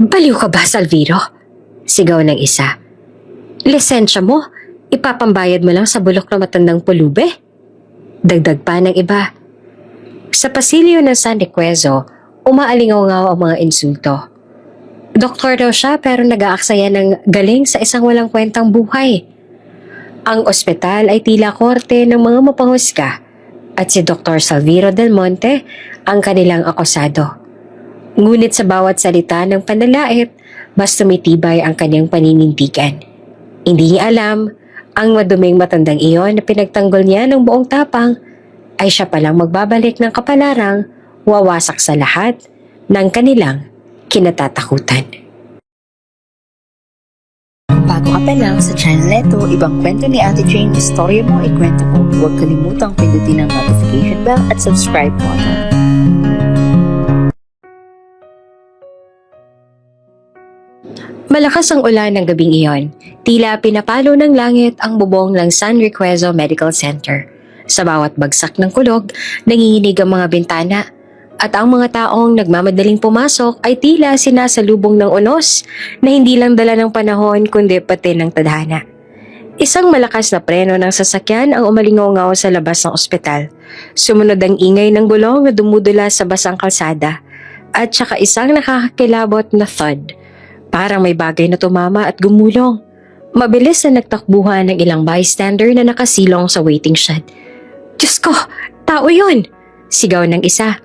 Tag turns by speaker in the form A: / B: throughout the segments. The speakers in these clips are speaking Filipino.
A: Baliw ka ba, Salviro? Sigaw ng isa. Lisensya mo, ipapambayad mo lang sa bulok na matandang pulube? Dagdag pa ng iba. Sa pasilyo ng San Requezo, umaalingaw-ngaw ang mga insulto. Doktor daw siya pero nag-aaksaya ng galing sa isang walang kwentang buhay. Ang ospital ay tila korte ng mga mapanghusga at si Dr. Salviro Del Monte ang kanilang akusado. Ngunit sa bawat salita ng panlalait, mas tumitibay ang kanyang paninindigan. Hindi niya alam, ang maduming matandang iyon na pinagtanggol niya ng buong tapang ay siya palang magbabalik ng kapalarang wawasak sa lahat ng kanilang kinatatakutan.
B: Bago ka pa lang sa channel neto, ibang kwento ni Ate Jane, istorya mo, ikwento ko. Huwag kalimutang pindutin ang notification bell at subscribe button.
A: Malakas ang ulan ng gabing iyon. Tila pinapalo ng langit ang bubong ng San Requezo Medical Center. Sa bawat bagsak ng kulog, nanginginig ang mga bintana. At ang mga taong nagmamadaling pumasok ay tila sinasalubong ng unos na hindi lang dala ng panahon kundi pati ng tadhana. Isang malakas na preno ng sasakyan ang umalingaw sa labas ng ospital. Sumunod ang ingay ng gulong na dumudula sa basang kalsada. At saka isang nakakakilabot na thud. Parang may bagay na tumama at gumulong. Mabilis na nagtakbuhan ng ilang bystander na nakasilong sa waiting shed. Diyos ko, tao yun! Sigaw ng isa.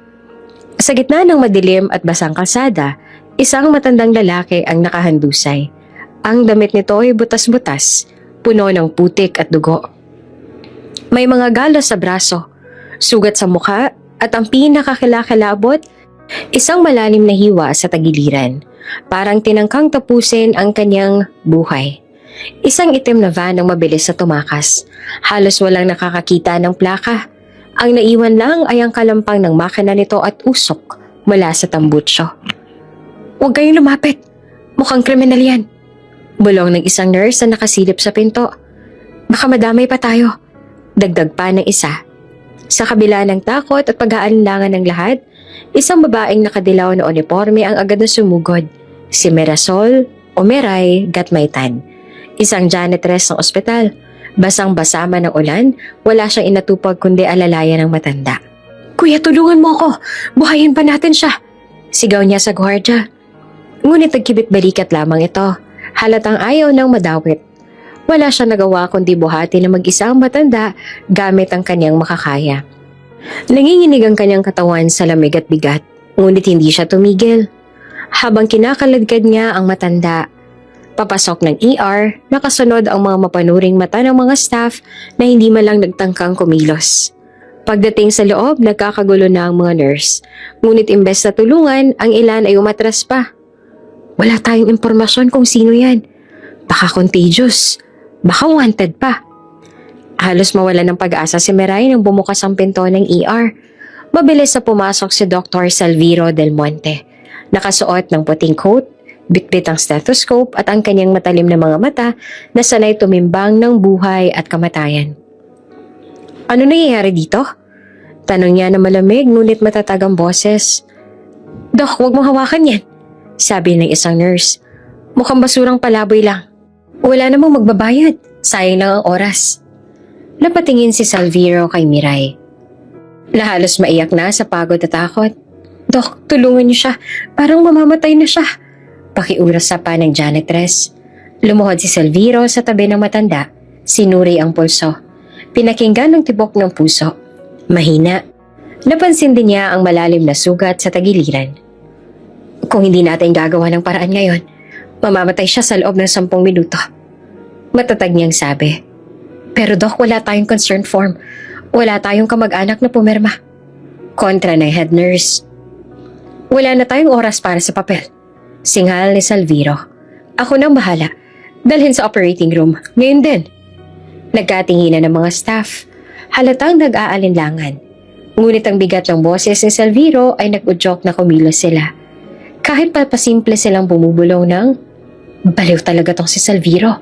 A: Sa gitna ng madilim at basang kalsada, isang matandang lalaki ang nakahandusay. Ang damit nito ay butas-butas, puno ng putik at dugo. May mga galos sa braso, sugat sa mukha at ang pinakakilakilabot, isang malalim na hiwa sa tagiliran. Parang tinangkang tapusin ang kanyang buhay. Isang itim na van ang mabilis na tumakas. Halos walang nakakakita ng plaka. Ang naiwan lang ay ang kalampang ng makina nito at usok mula sa tambutsyo. Huwag kayong lumapit. Mukhang kriminal yan. Bulong ng isang nurse na nakasilip sa pinto. Baka madamay pa tayo. Dagdag pa ng isa. Sa kabila ng takot at pag-aalinlangan ng lahat, isang babaeng nakadilaw na uniforme ang agad na sumugod. Si Mirasol o Miray Gatmaytan. Isang janitress ng ospital. Basang-basa man ng ulan, wala siyang inatupag kundi alalayan ng matanda. Kuya, tulungan mo ako! Buhayin pa natin siya! Sigaw niya sa gwardya. Ngunit nagkibit-balikat lamang ito. Halatang ayaw ng madawit. Wala siya nagawa kundi buhati na mag-isa ang matanda gamit ang kanyang makakaya. Nanginginig ang kanyang katawan sa lamig at bigat, ngunit hindi siya tumigil. Habang kinakaladkad niya ang matanda, papasok ng ER, nakasunod ang mga mapanuring mata ng mga staff na hindi man lang nagtangkang kumilos. Pagdating sa loob, nagkakagulo na ang mga nurse. Ngunit imbes na tulungan, ang ilan ay umatras pa. Wala tayong impormasyon kung sino yan. Baka contagious. Baka wanted pa. Halos mawala ng pag-asa si Miray nang bumukas ang pinto ng ER. Mabilis na pumasok si Dr. Salviro Del Monte. Nakasuot ng puting coat, bitbit ang stethoscope at ang kanyang matalim na mga mata na sanay tumimbang ng buhay at kamatayan. Ano nangyayari dito? Tanong niya na malamig ngunit matatag ang boses. Dok, huwag mong hawakan yan, sabi ng isang nurse. Mukhang basurang palaboy lang. Wala namang magbabayad, sayang lang ang oras. Napatingin si Salviro kay Miray. Halos maiyak na sa pagod at takot. Dok, tulungan niyo siya. Parang mamamatay na siya. Pakiuras sa pa ng janitress. Lumuhod si Salviro sa tabi ng matanda. Sinuri ang pulso. Pinakinggan ng tibok ng puso. Mahina. Napansin din niya ang malalim na sugat sa tagiliran. Kung hindi natin gagawa ng paraan ngayon, mamamatay siya sa loob ng 10 minuto. Matatag niyang sabi. Pero Dok, wala tayong concern form. Wala tayong kamag-anak na pumirma. Kontra ng head nurse. Wala na tayong oras para sa papel. Singal ni Salviro. Ako nang bahala. Dalhin sa operating room. Ngayon din. Nagkatinginan ng mga staff. Halatang nag-aalinlangan. Ngunit ang bigat ng boses ni Salviro ay nag-udyok na kumilos sila. Kahit pasimple silang bumubulong ng, baliw talaga tong si Salviro.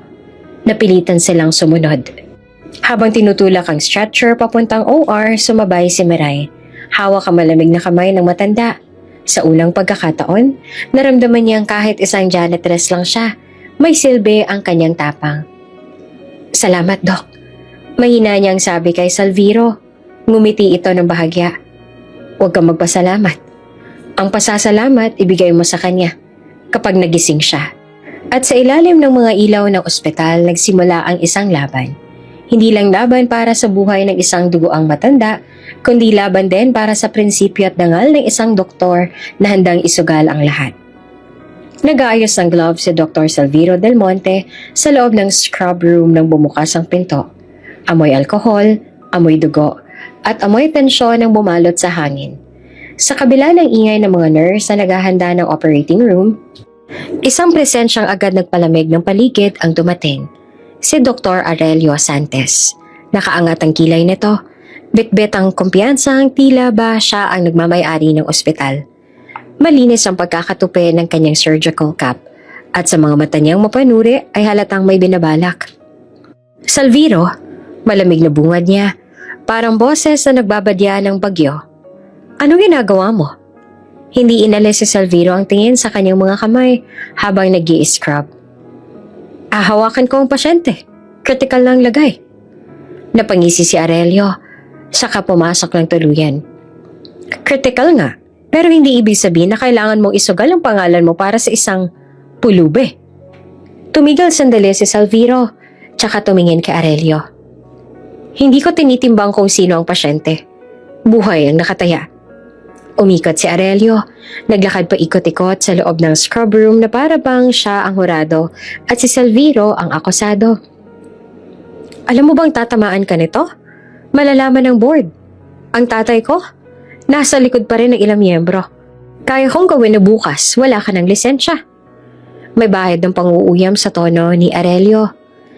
A: Napilitan silang sumunod. Habang tinutulak ang stretcher papuntang OR, sumabay si Miray. Hawak ang malamig na kamay ng matanda. Sa unang pagkakataon, naramdaman niyang kahit isang janitress lang siya, may silbi ang kanyang tapang. Salamat, Doc. Mahina niyang sabi kay Salviro. Ngumiti ito ng bahagya. Huwag kang magpasalamat. Ang pasasalamat ibigay mo sa kanya kapag nagising siya. At sa ilalim ng mga ilaw ng ospital, nagsimula ang isang laban. Hindi lang laban para sa buhay ng isang duguang matanda, kundi laban din para sa prinsipyo at dangal ng isang doktor na handang isugal ang lahat. Nag-aayos ng glove si Dr. Salviro Del Monte sa loob ng scrub room nang bumukas ang pinto. Amoy alkohol, amoy dugo, at amoy tensyon ang bumalot sa hangin. Sa kabila ng ingay ng mga nurse na naghahanda ng operating room, isang presensyang agad nagpalamig ng paligid ang dumating. Si Dr. Aurelio Santos. Nakaangat ang kilay nito. Bitbit ang kumpiyansang tila ba siya ang nagmamay-ari ng ospital. Malinis ang pagkakatupi ng kanyang surgical cap at sa mga mata niyang mapanuri ay halatang may binabalak. Salviro, malamig na bungad niya, parang boses na nagbabadya ng bagyo. Anong ginagawa mo? Hindi inalis si Salviro ang tingin sa kanyang mga kamay habang nag-i-scrub. Hawakan ko ang pasyente. Critical na ang lagay. Napangisi si Aurelio, saka pumasok ng tuluyan. Critical nga, pero hindi ibig sabihin na kailangan mong isugal ang pangalan mo para sa isang pulube. Tumigal sandali si Salviro, tsaka tumingin kay Aurelio. Hindi ko tinitimbang kung sino ang pasyente. Buhay ang nakataya. Umikot si Aurelio, naglakad pa ikot-ikot sa loob ng scrub room na para bang siya ang hurado at si Salviro ang akusado. Alam mo bang tatamaan ka nito? Malalaman ng board. Ang tatay ko, nasa likod pa rin ng ilang miyembro. Kaya kong gawin na bukas, wala ka ng lisensya. May bahid ng panguuyam sa tono ni Aurelio.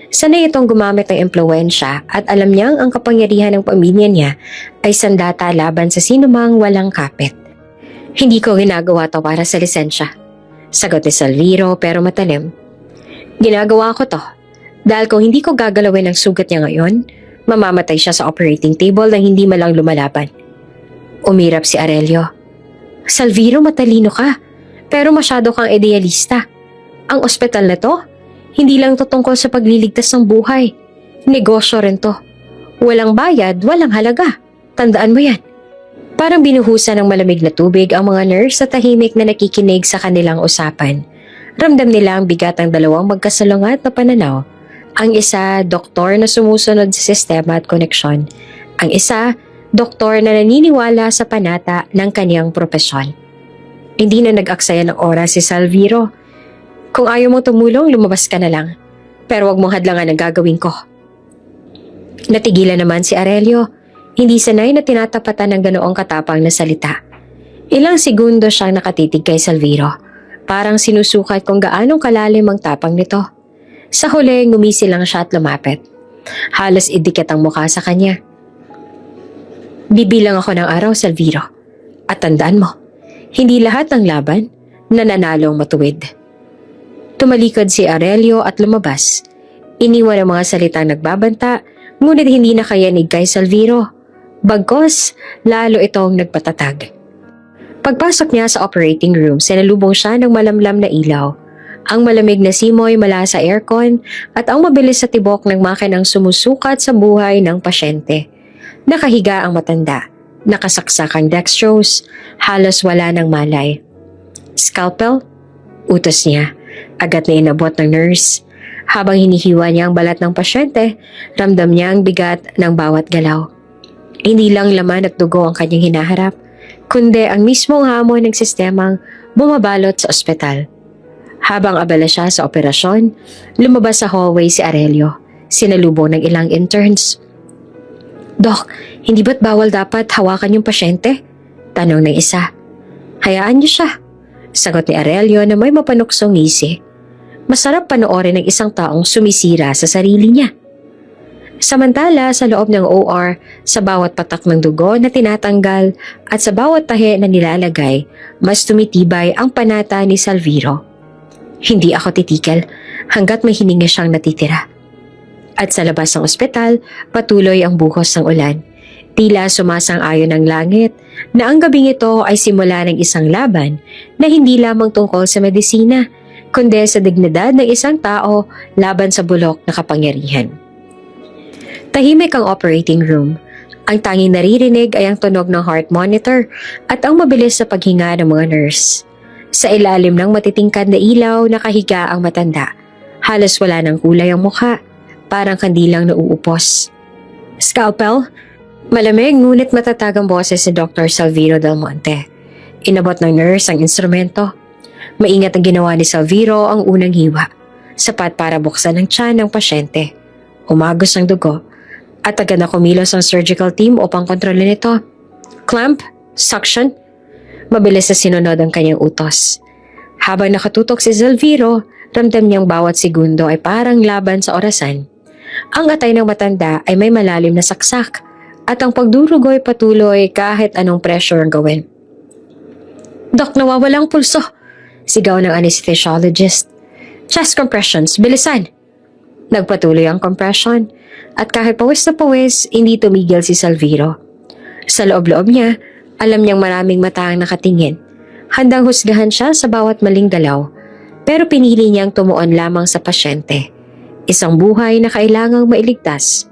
A: Sanay itong gumamit ng impluwensya at alam niyang ang kapangyarihan ng pamilya niya ay sandata laban sa sinumang walang kapit. Hindi ko ginagawa to para sa lisensya. Sagot ni Salviro pero matalim. Ginagawa ko to dahil kung hindi ko gagalawin ang sugat niya ngayon, mamamatay siya sa operating table nang hindi malang lumalaban. Umirap si Aurelio. Salviro, matalino ka pero masyado kang idealista. Ang ospital na to, hindi lang to tungkol sa pagliligtas ng buhay. Negosyo rin to. Walang bayad, walang halaga. Tandaan mo yan. Parang binuhusan ng malamig na tubig ang mga nurse sa tahimik na nakikinig sa kanilang usapan. Ramdam nila ang bigat ng dalawang magkasalungat na pananaw. Ang isa, doktor na sumusunod sa sistema at koneksyon. Ang isa, doktor na naniniwala sa panata ng kanyang propesyon. Hindi na nag-aksaya ng oras si Salviro. Kung ayaw mong tumulong, lumabas ka na lang. Pero wag mong hadlangan ang gagawin ko. Natigilan naman si Aurelio. Hindi sanay na tinatapatan ng ganoong katapang na salita. Ilang segundo siyang nakatitig kay Salviro. Parang sinusukat kung gaanong kalalim ang tapang nito. Sa huli, ngumisi lang siya at lumapit. Halos idikit ang mukha sa kanya. Bibilang ako ng araw, Salviro. At tandaan mo, hindi lahat ng laban nananalong matuwid. Tumalikod si Aurelio at lumabas. Iniwan ang mga salitang nagbabanta, ngunit hindi nakayanig kay Salviro. Bagkos, lalo itong nagpatatag. Pagpasok niya sa operating room, sinalubong siya ng malamlam na ilaw. Ang malamig na simoy mula sa aircon at ang mabilis sa tibok ng makinang sumusukat sa buhay ng pasyente. Nakahiga ang matanda, nakasaksak ang dextrose, halos wala ng malay. Scalpel? Utos niya. Agad na inabot ng nurse. Habang hinihiwa niya ang balat ng pasyente, ramdam niya ang bigat ng bawat galaw. Hindi lang laman at dugo ang kanyang hinaharap, kundi ang mismong hamon ng sistemang bumabalot sa ospital. Habang abala siya sa operasyon, lumabas sa hallway si Aurelio, sinalubong ng ilang interns. Dok, hindi ba't bawal dapat hawakan yung pasyente? Tanong ng isa. Hayaan niyo siya. Sagot ni Aurelio na may mapanuksong ngisi. Masarap panoorin ng isang taong sumisira sa sarili niya. Samantala sa loob ng OR, sa bawat patak ng dugo na tinatanggal at sa bawat tahi na nilalagay, mas tumitibay ang panata ni Salviro. Hindi ako titigil hanggat may hininga siyang natitira. At sa labas ng ospital, patuloy ang buhos ng ulan. Tila sumasang-ayon ang langit na ang gabing ito ay simula ng isang laban na hindi lamang tungkol sa medisina, kundi sa dignidad ng isang tao laban sa bulok na kapangyarihan. Tahimik ang operating room. Ang tanging naririnig ay ang tunog ng heart monitor at ang mabilis sa paghinga ng mga nurse. Sa ilalim ng matitingkad na ilaw nakahiga ang matanda. Halos wala ng kulay ang mukha, parang kandilang nauupos. Scalpel? Malamig ngunit matatag ang boses ni Dr. Salviro Del Monte. Inabot ng nurse ang instrumento. Maingat ang ginawa ni Salviro ang unang hiwa, sapat para buksan ang tiyan ng pasyente. Umagos ang dugo at agad na kumilos ang surgical team upang kontrolin ito. Clamp? Suction? Mabilis na sinunod ang kanyang utos. Habang nakatutok si Salviro, ramdam niyang bawat segundo ay parang laban sa orasan. Ang atay ng matanda ay may malalim na saksak at ang pagdurugo ay patuloy kahit anong pressure ang gawin. Dok, nawawalang pulso! Sigaw ng anesthesiologist. Chest compressions, bilisan! Nagpatuloy ang compression at kahit pawis na pawis, hindi tumigil si Salviro. Sa loob-loob niya, alam niyang maraming mata ang nakatingin. Handang husgahan siya sa bawat maling galaw, pero pinili niyang tumuon lamang sa pasyente. Isang buhay na kailangang mailigtas.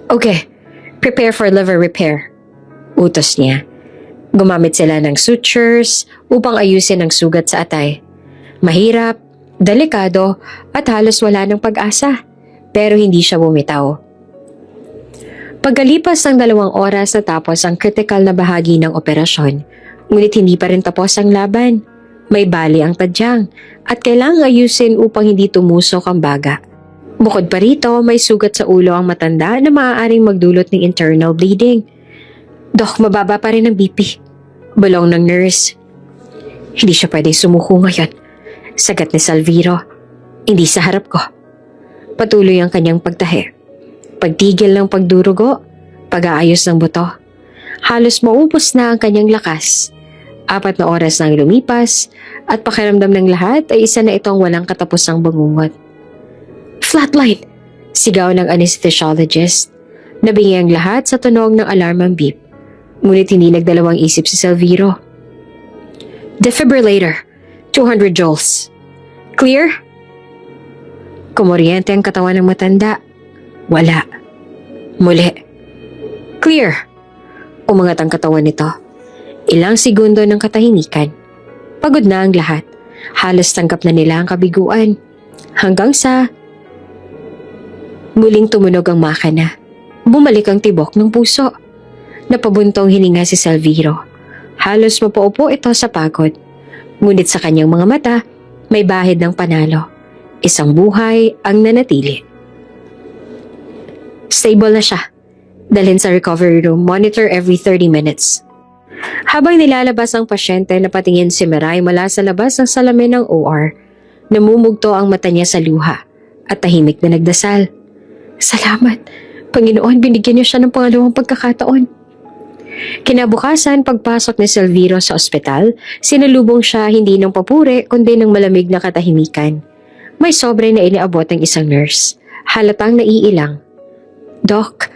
A: Okay, prepare for liver repair. Utos niya. Gumamit sila ng sutures upang ayusin ang sugat sa atay. Mahirap, delikado at halos wala ng pag-asa, pero hindi siya bumitaw. Pagkalipas ng 2 oras natapos ang critical na bahagi ng operasyon, ngunit hindi pa rin tapos ang laban. May bali ang tadyang at kailangang ayusin upang hindi tumusok ang baga. Bukod pa rito, may sugat sa ulo ang matanda na maaaring magdulot ng internal bleeding. Dok, mababa pa rin ang BP. Bulong ng nurse. Hindi siya pwedeng sumuko ngayon. Sagat ni Salviro. Hindi sa harap ko. Patuloy ang kanyang pagtahi. Pagtigil ng pagdurugo, pag-aayos ng buto. Halos maubos na ang kanyang lakas. 4 na oras nang lumipas at pakiramdam ng lahat ay isa na itong walang katapusang bangungot. Flatline! Sigaw ng anesthesiologist. Nabingi ang lahat sa tunog ng alarmang beep. Ngunit hindi nagdalawang isip si Salviro. Defibrillator, 200 joules. Clear? Kumuryente ang katawan ng matanda. Wala. Muli. Clear. Umangat ang katawan nito. Ilang segundo ng katahimikan. Pagod na ang lahat. Halos tanggap na nila ang kabiguan. Hanggang sa muling tumunog ang makina. Bumalik ang tibok ng puso. Napabuntong hininga si Salviro. Halos mapaupo ito sa pagod. Ngunit sa kanyang mga mata, may bahid ng panalo. Isang buhay ang nanatili. Stable na siya. Dalhin sa recovery room, monitor every 30 minutes. Habang nilalabas ang pasyente, napatingin si Miray mula sa labas ng salamin ng OR. Namumugto ang mata niya sa luha at tahimik na nagdasal. Salamat. Panginoon, binigyan niyo siya ng pangalawang pagkakataon. Kinabukasan, pagpasok ni Salviro sa ospital, sinalubong siya hindi ng papuri kundi ng malamig na katahimikan. May sobre na iniabot ng isang nurse. Halatang naiilang. Doc,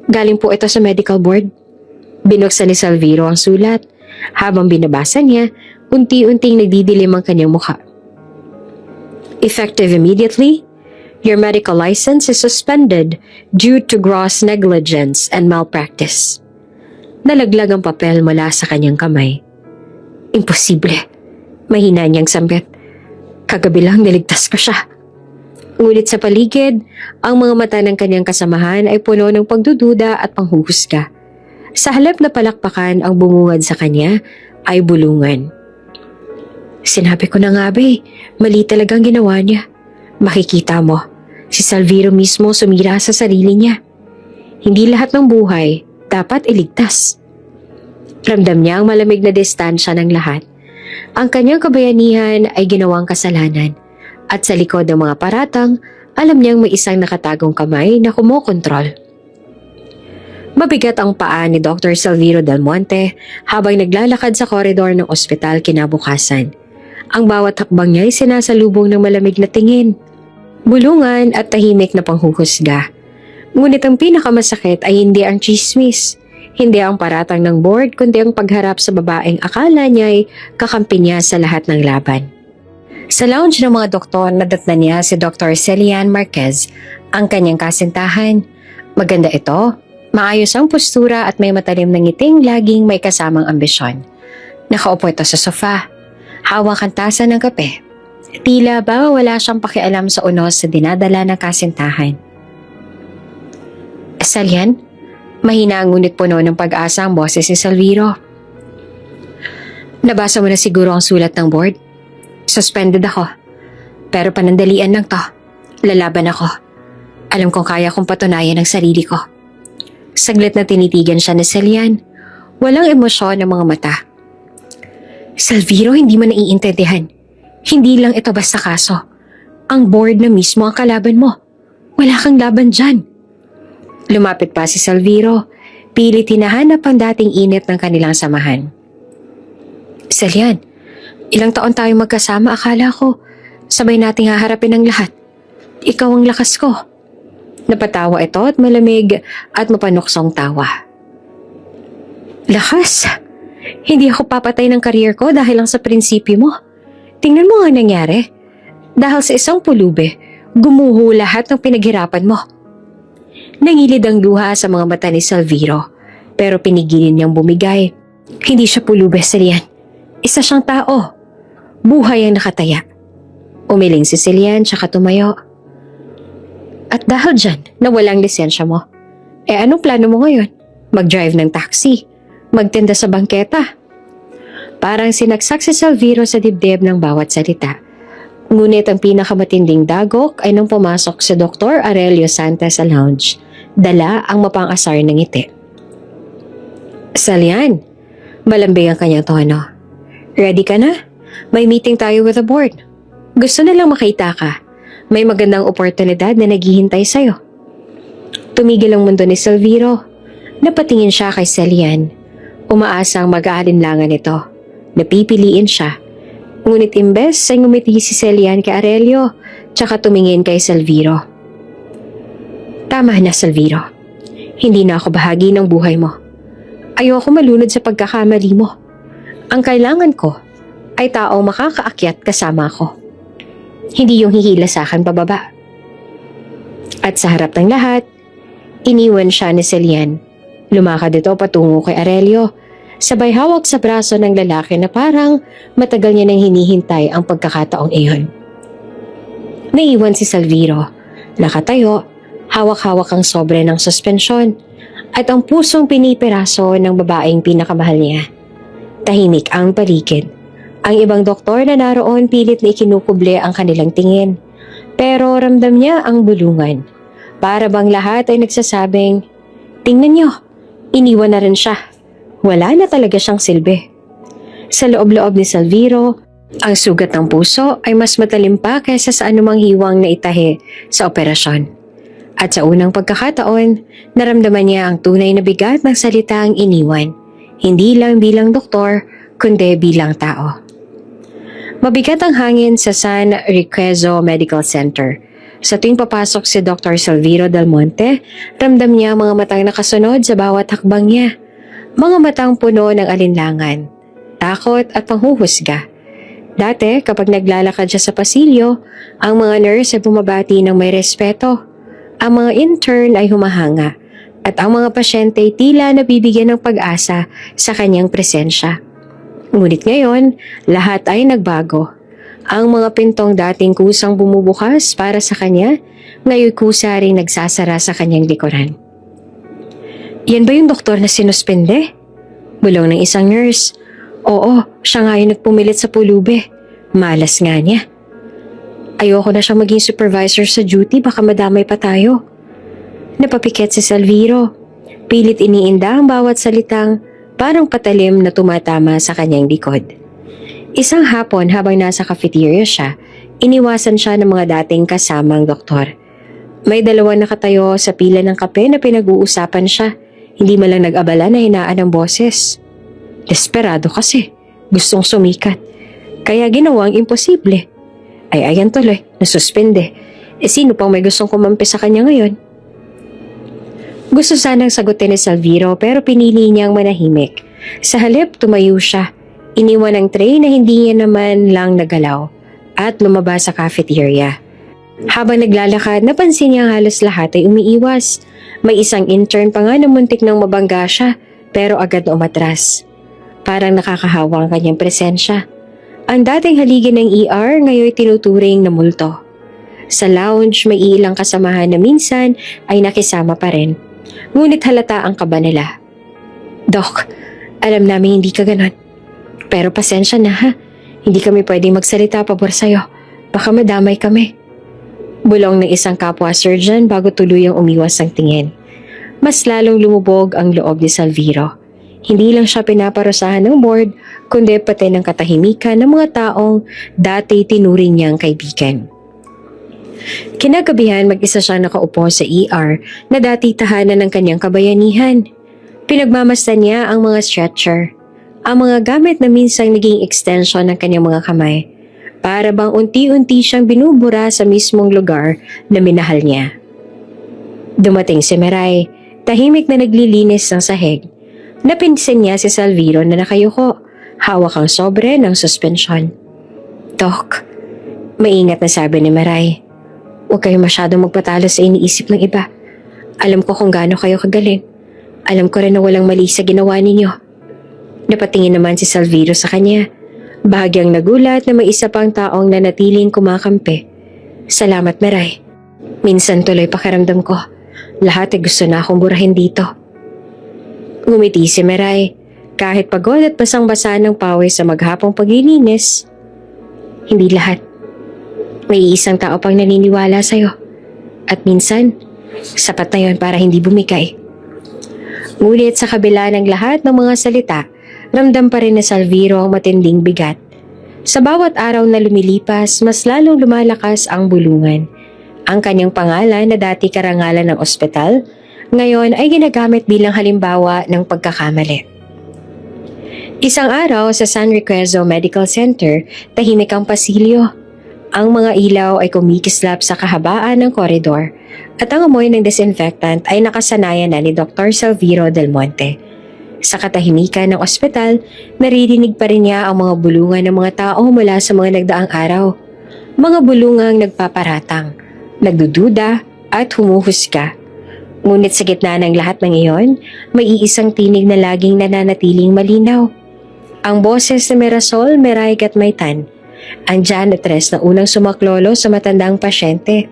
A: galing po ito sa medical board. Binuksan ni Salviro ang sulat. Habang binabasa niya, unti-unting nagdidilim ang kanyang mukha. Effective immediately, your medical license is suspended due to gross negligence and malpractice. Nalaglag ang papel mula sa kanyang kamay. Imposible. Mahina niyang sambit. Kagabi lang niligtas ko siya. Ngunit sa paligid, ang mga mata ng kanyang kasamahan ay puno ng pagdududa at panghuhusga. Sa halip na palakpakan ang bumungad sa kanya ay bulungan. Sinabi ko na nga ba mali talagang ginawa niya. Makikita mo, si Salviro mismo sumira sa sarili niya. Hindi lahat ng buhay dapat iligtas. Ramdam niya ang malamig na distansya ng lahat. Ang kanyang kabayanihan ay ginawang kasalanan at sa likod ng mga paratang, alam niyang may isang nakatagong kamay na kumokontrol. Mabigat ang paa ni Dr. Salviro Del Monte habang naglalakad sa koridor ng ospital kinabukasan. Ang bawat hakbang niya ay sinasalubong ng malamig na tingin, bulungan at tahimik na panghuhusga. Ngunit ang pinakamasakit ay hindi ang chismis, Hindi ang paratang ng board kundi ang pagharap sa babaeng akala niya'y kakampi niya sa lahat ng laban. Sa lounge ng mga doktor, nadatnan niya si Dr. Celian Marquez, ang kanyang kasintahan. Maganda ito, maayos ang postura at may matalim na ngiting laging may kasamang ambisyon. Nakaupo ito sa sofa, hawak ang tasa ng kape. Tila ba wala siyang pakialam sa unos sa dinadala ng kasintahan. Celian, mahina ngunit puno ng pag-asa ang boses ni Salviro. Nabasa mo na siguro ang sulat ng board? Suspended ako. Pero panandalian lang to. Lalaban ako. Alam kong kaya kong patunayan ang sarili ko. Saglit na tinitigan siya ni Celian. Walang emosyon ng mga mata. Salviro, hindi mo naiintindihan. Hindi lang ito basta kaso. Ang board na mismo ang kalaban mo. Wala kang laban dyan. Lumapit pa si Salviro. Pilit hinahanap ang dating init ng kanilang samahan. Celian, ilang taon tayong magkasama, akala ko. Sabay nating haharapin ang lahat. Ikaw ang lakas ko. Napatawa ito at malamig at mapanuksong tawa. Lakas? Hindi ako papatay ng career ko dahil lang sa prinsipyo mo. Tingnan mo nga nangyari. Dahil sa isang pulube, gumuho lahat ng pinaghirapan mo. Nangilid ang luha sa mga mata ni Salviro, pero pinigilin niyang bumigay. Hindi siya pulube, Celian. Isa siyang tao. Buhay ang nakataya. Umiling si Celian tsaka tumayo. At dahil dyan, nawalang lisensya mo. Anong plano mo ngayon? Mag-drive ng taxi? Magtinda sa bangketa? Parang sinaksak si Salviro sa dibdib ng bawat salita. Ngunit ang pinakamatinding dagok ay nang pumasok si Dr. Aurelio Santos sa lounge. Dala ang mapang-asar ng ngiti. Celian, malambing ang kanyang tono. Ready ka na? May meeting tayo with the board. Gusto na lang makita ka. May magandang oportunidad na naghihintay sa'yo. Tumigil ang mundo ni Salviro. Napatingin siya kay Celian. Umaasang mag-aalinlangan ito. Napipiliin siya. Ngunit imbes ay ngumiti si Celian kay Aurelio tsaka tumingin kay Salviro. Tama na, Salviro. Hindi na ako bahagi ng buhay mo. Ayoko malunod sa pagkakamali mo. Ang kailangan ko ay taong makakaakyat kasama ko. Hindi yung hihila sa akin pababa. At sa harap ng lahat, iniwan siya ni Celian. Lumakad ito patungo kay Aurelio, sabay hawak sa braso ng lalaki na parang matagal niya nang hinihintay ang pagkakataong iyon. Naiwan si Salviro, nakatayo, hawak-hawak ang sobre ng suspensyon at ang pusong pinipiraso ng babaeng pinakamahal niya. Tahimik ang paligid. Ang ibang doktor na naroon pilit na ikinukuble ang kanilang tingin. Pero ramdam niya ang bulungan. Para bang lahat ay nagsasabing, tingnan niyo, iniwan na rin siya. Wala na talaga siyang silbi. Sa loob-loob ni Salviro, ang sugat ng puso ay mas matalim pa kaysa sa anumang hiwang na itahi sa operasyon. At sa unang pagkakataon, naramdaman niya ang tunay na bigat ng salitang iniwan. Hindi lang bilang doktor, kundi bilang tao. Mabigat ang hangin sa San Riquezo Medical Center. Sa tuwing papasok si Dr. Salviro Del Monte, ramdam niya ang mga matang nakasunod sa bawat hakbang niya. Mga matang puno ng alinlangan, takot at panghuhusga. Dati, kapag naglalakad siya sa pasilyo, ang mga nurse ay bumabati ng may respeto. Ang mga intern ay humahanga at ang mga pasyente ay tila nabibigyan ng pag-asa sa kanyang presensya. Ngunit ngayon, lahat ay nagbago. Ang mga pintong dating kusang bumubukas para sa kanya, ngayon kusa ring nagsasara sa kanyang likuran. Yan ba yung doktor na sinuspende? Bulong ng isang nurse. Oo, siya nga yung nagpumilit sa pulube. Malas nga niya. Ayoko na siyang maging supervisor sa duty, baka madamay pa tayo. Napapikit si Salviro. Pilit iniinda ang bawat salitang parang patalim na tumatama sa kanyang likod. Isang hapon habang nasa cafeteria siya, iniwasan siya ng mga dating kasamang doktor. May dalawa nakatayo sa pila ng kape na pinag-uusapan siya. Hindi man lang nag-abala na hinaan ang boses. Desperado kasi. Gustong sumikat. Kaya ginawang imposible. Ay ayan tuloy, nasuspende. Sino pang may gustong kumampi sa kanya ngayon? Gusto sanang sagutin ni Salviro pero pinili niyang manahimik. Sa halip, tumayo siya. Iniwan ang tray na hindi niya naman lang nagalaw at lumabas sa cafeteria. Habang naglalakad, napansin niya halos lahat ay umiiwas. May isang intern pa nga na muntik nang mabangga siya pero agad na umatras. Parang nakakahawa ang kanyang presensya. Ang dating haligi ng ER ngayon tinuturing na multo. Sa lounge may ilang kasamahan na minsan ay nakisama pa rin. Ngunit halata ang kaba nila. Doc, alam namin hindi ka ganon. Pero pasensya na ha. Hindi kami pwedeng magsalita pabor sa'yo. Baka madamay kami. Bulong ng isang kapwa surgeon bago tuluyang umiwas ang tingin. Mas lalong lumubog ang loob ni Salviro. Hindi lang siya pinaparusahan ng board, kundi pati ng katahimikan ng mga taong dati tinuring niyang kaibigan. Kinagabihan mag-isa siyang nakaupo sa ER na dati tahanan ng kanyang kabayanihan. Pinagmamasdan niya ang mga stretcher, ang mga gamit na minsang naging extension ng kanyang mga kamay, para bang unti-unti siyang binubura sa mismong lugar na minahal niya. Dumating si Miray, tahimik na naglilinis ng sahig. Napinsin niya si Salviro na nakayuko, hawak ang sobre ng suspensyon. Doc, maingat na sabi ni Miray. Huwag kayo masyadong magpatalo sa iniisip ng iba. Alam ko kung gaano kayo kagaling. Alam ko rin na walang mali sa ginawa ninyo. Napatingin naman si Salviro sa kanya. Bahagyang nagulat na may isa pang taong nanatiling kumakampi. Salamat, Miray. Minsan tuloy pakiramdam ko. Lahat ay gusto na akong burahin dito. Ngumiti si Miray. Kahit pagod at basang-basa ng pawis sa maghapong paglilinis, hindi lahat. May isang tao pang naniniwala sa'yo. At minsan, sapat na yon para hindi bumigay. Ngunit sa kabila ng lahat ng mga salita, ramdam pa rin ni Salviro ang matinding bigat. Sa bawat araw na lumilipas, mas lalong lumalakas ang bulungan. Ang kanyang pangalan na dati karangalan ng ospital, ngayon ay ginagamit bilang halimbawa ng pagkakamali. Isang araw sa San Riquezo Medical Center, tahimik ang pasilyo. Ang mga ilaw ay kumikislap sa kahabaan ng koridor at ang amoy ng disinfectant ay nakasanayan na ni Dr. Salviro Del Monte. Sa katahimikan ng ospital, naririnig pa rin niya ang mga bulungan ng mga tao mula sa mga nagdaang araw. Mga bulungang nagpaparatang, nagdududa at humuhusga. Ngunit sa gitna ng lahat ng iyon, may iisang tinig na laging nananatiling malinaw. Ang boses ni Mirasol, Miray at Maytan, ang janitress na unang sumaklolo sa matandang pasyente.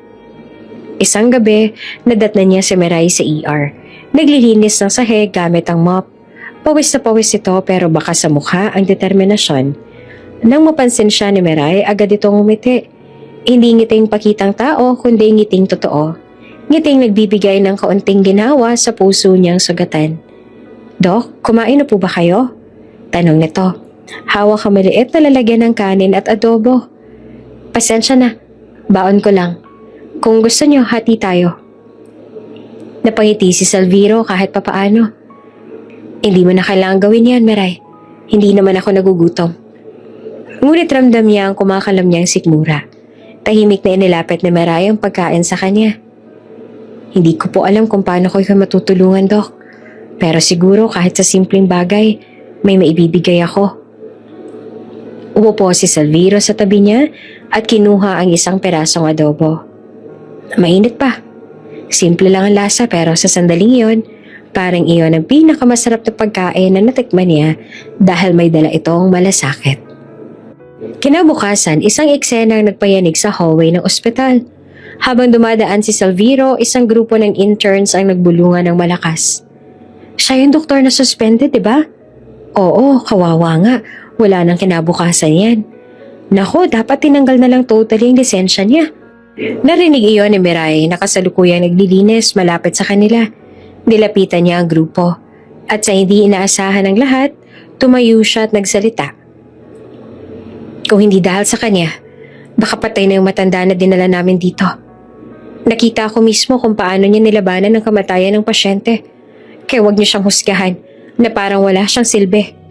A: Isang gabi, nadatnan niya si Miray sa ER. Naglilinis ng sahig gamit ang mop. Pawis na pawis ito pero baka sa mukha ang determinasyon. Nang mapansin siya ni Miray, agad itong umiti. Hindi ngiting pakitang tao kundi ngiting totoo. Ngiting nagbibigay ng kaunting ginawa sa puso niyang sugatan. Dok, kumain na po ba kayo? Tanong nito. Hawak ang maliit na lalagyan ng kanin at adobo. Pasensya na, baon ko lang. Kung gusto niyo, hati tayo. Napangiti si Salviro kahit papaano. Hindi mo na kailangan gawin yan, Miray. Hindi naman ako nagugutom. Ngunit ramdam niya ang kumakalam niyang sikmura. Tahimik na inilapit ni Miray ang pagkain sa kanya. Hindi ko po alam kung paano ko kayo matutulungan, Dok. Pero siguro kahit sa simpleng bagay, may maibibigay ako. Umupo si Salviro sa tabi niya at kinuha ang isang perasong adobo. Mainit pa. Simple lang ang lasa pero sa sandaling iyon, parang iyon ang pinakamasarap na pagkain na natikman niya dahil may dala itong malasakit. Kinabukasan, isang eksena ang nagpayanig sa hallway ng ospital. Habang dumadaan si Salviro, isang grupo ng interns ang nagbulungan ng malakas. Siya yung doktor na suspended, diba? Oo, kawawa nga. Wala nang kinabukasan yan. Nako, dapat tinanggal na lang totally ang lisensya niya. Narinig iyon ni Miray na kasalukuyang naglilinis malapit sa kanila. Nilapitan niya ang grupo. At sa hindi inaasahan ng lahat, tumayo siya at nagsalita. Kung hindi dahil sa kanya, baka patay na yung matanda na dinala namin dito. Nakita ko mismo kung paano niya nilabanan ang kamatayan ng pasyente. Kaya huwag niyo siyang husgahan na parang wala siyang silbi.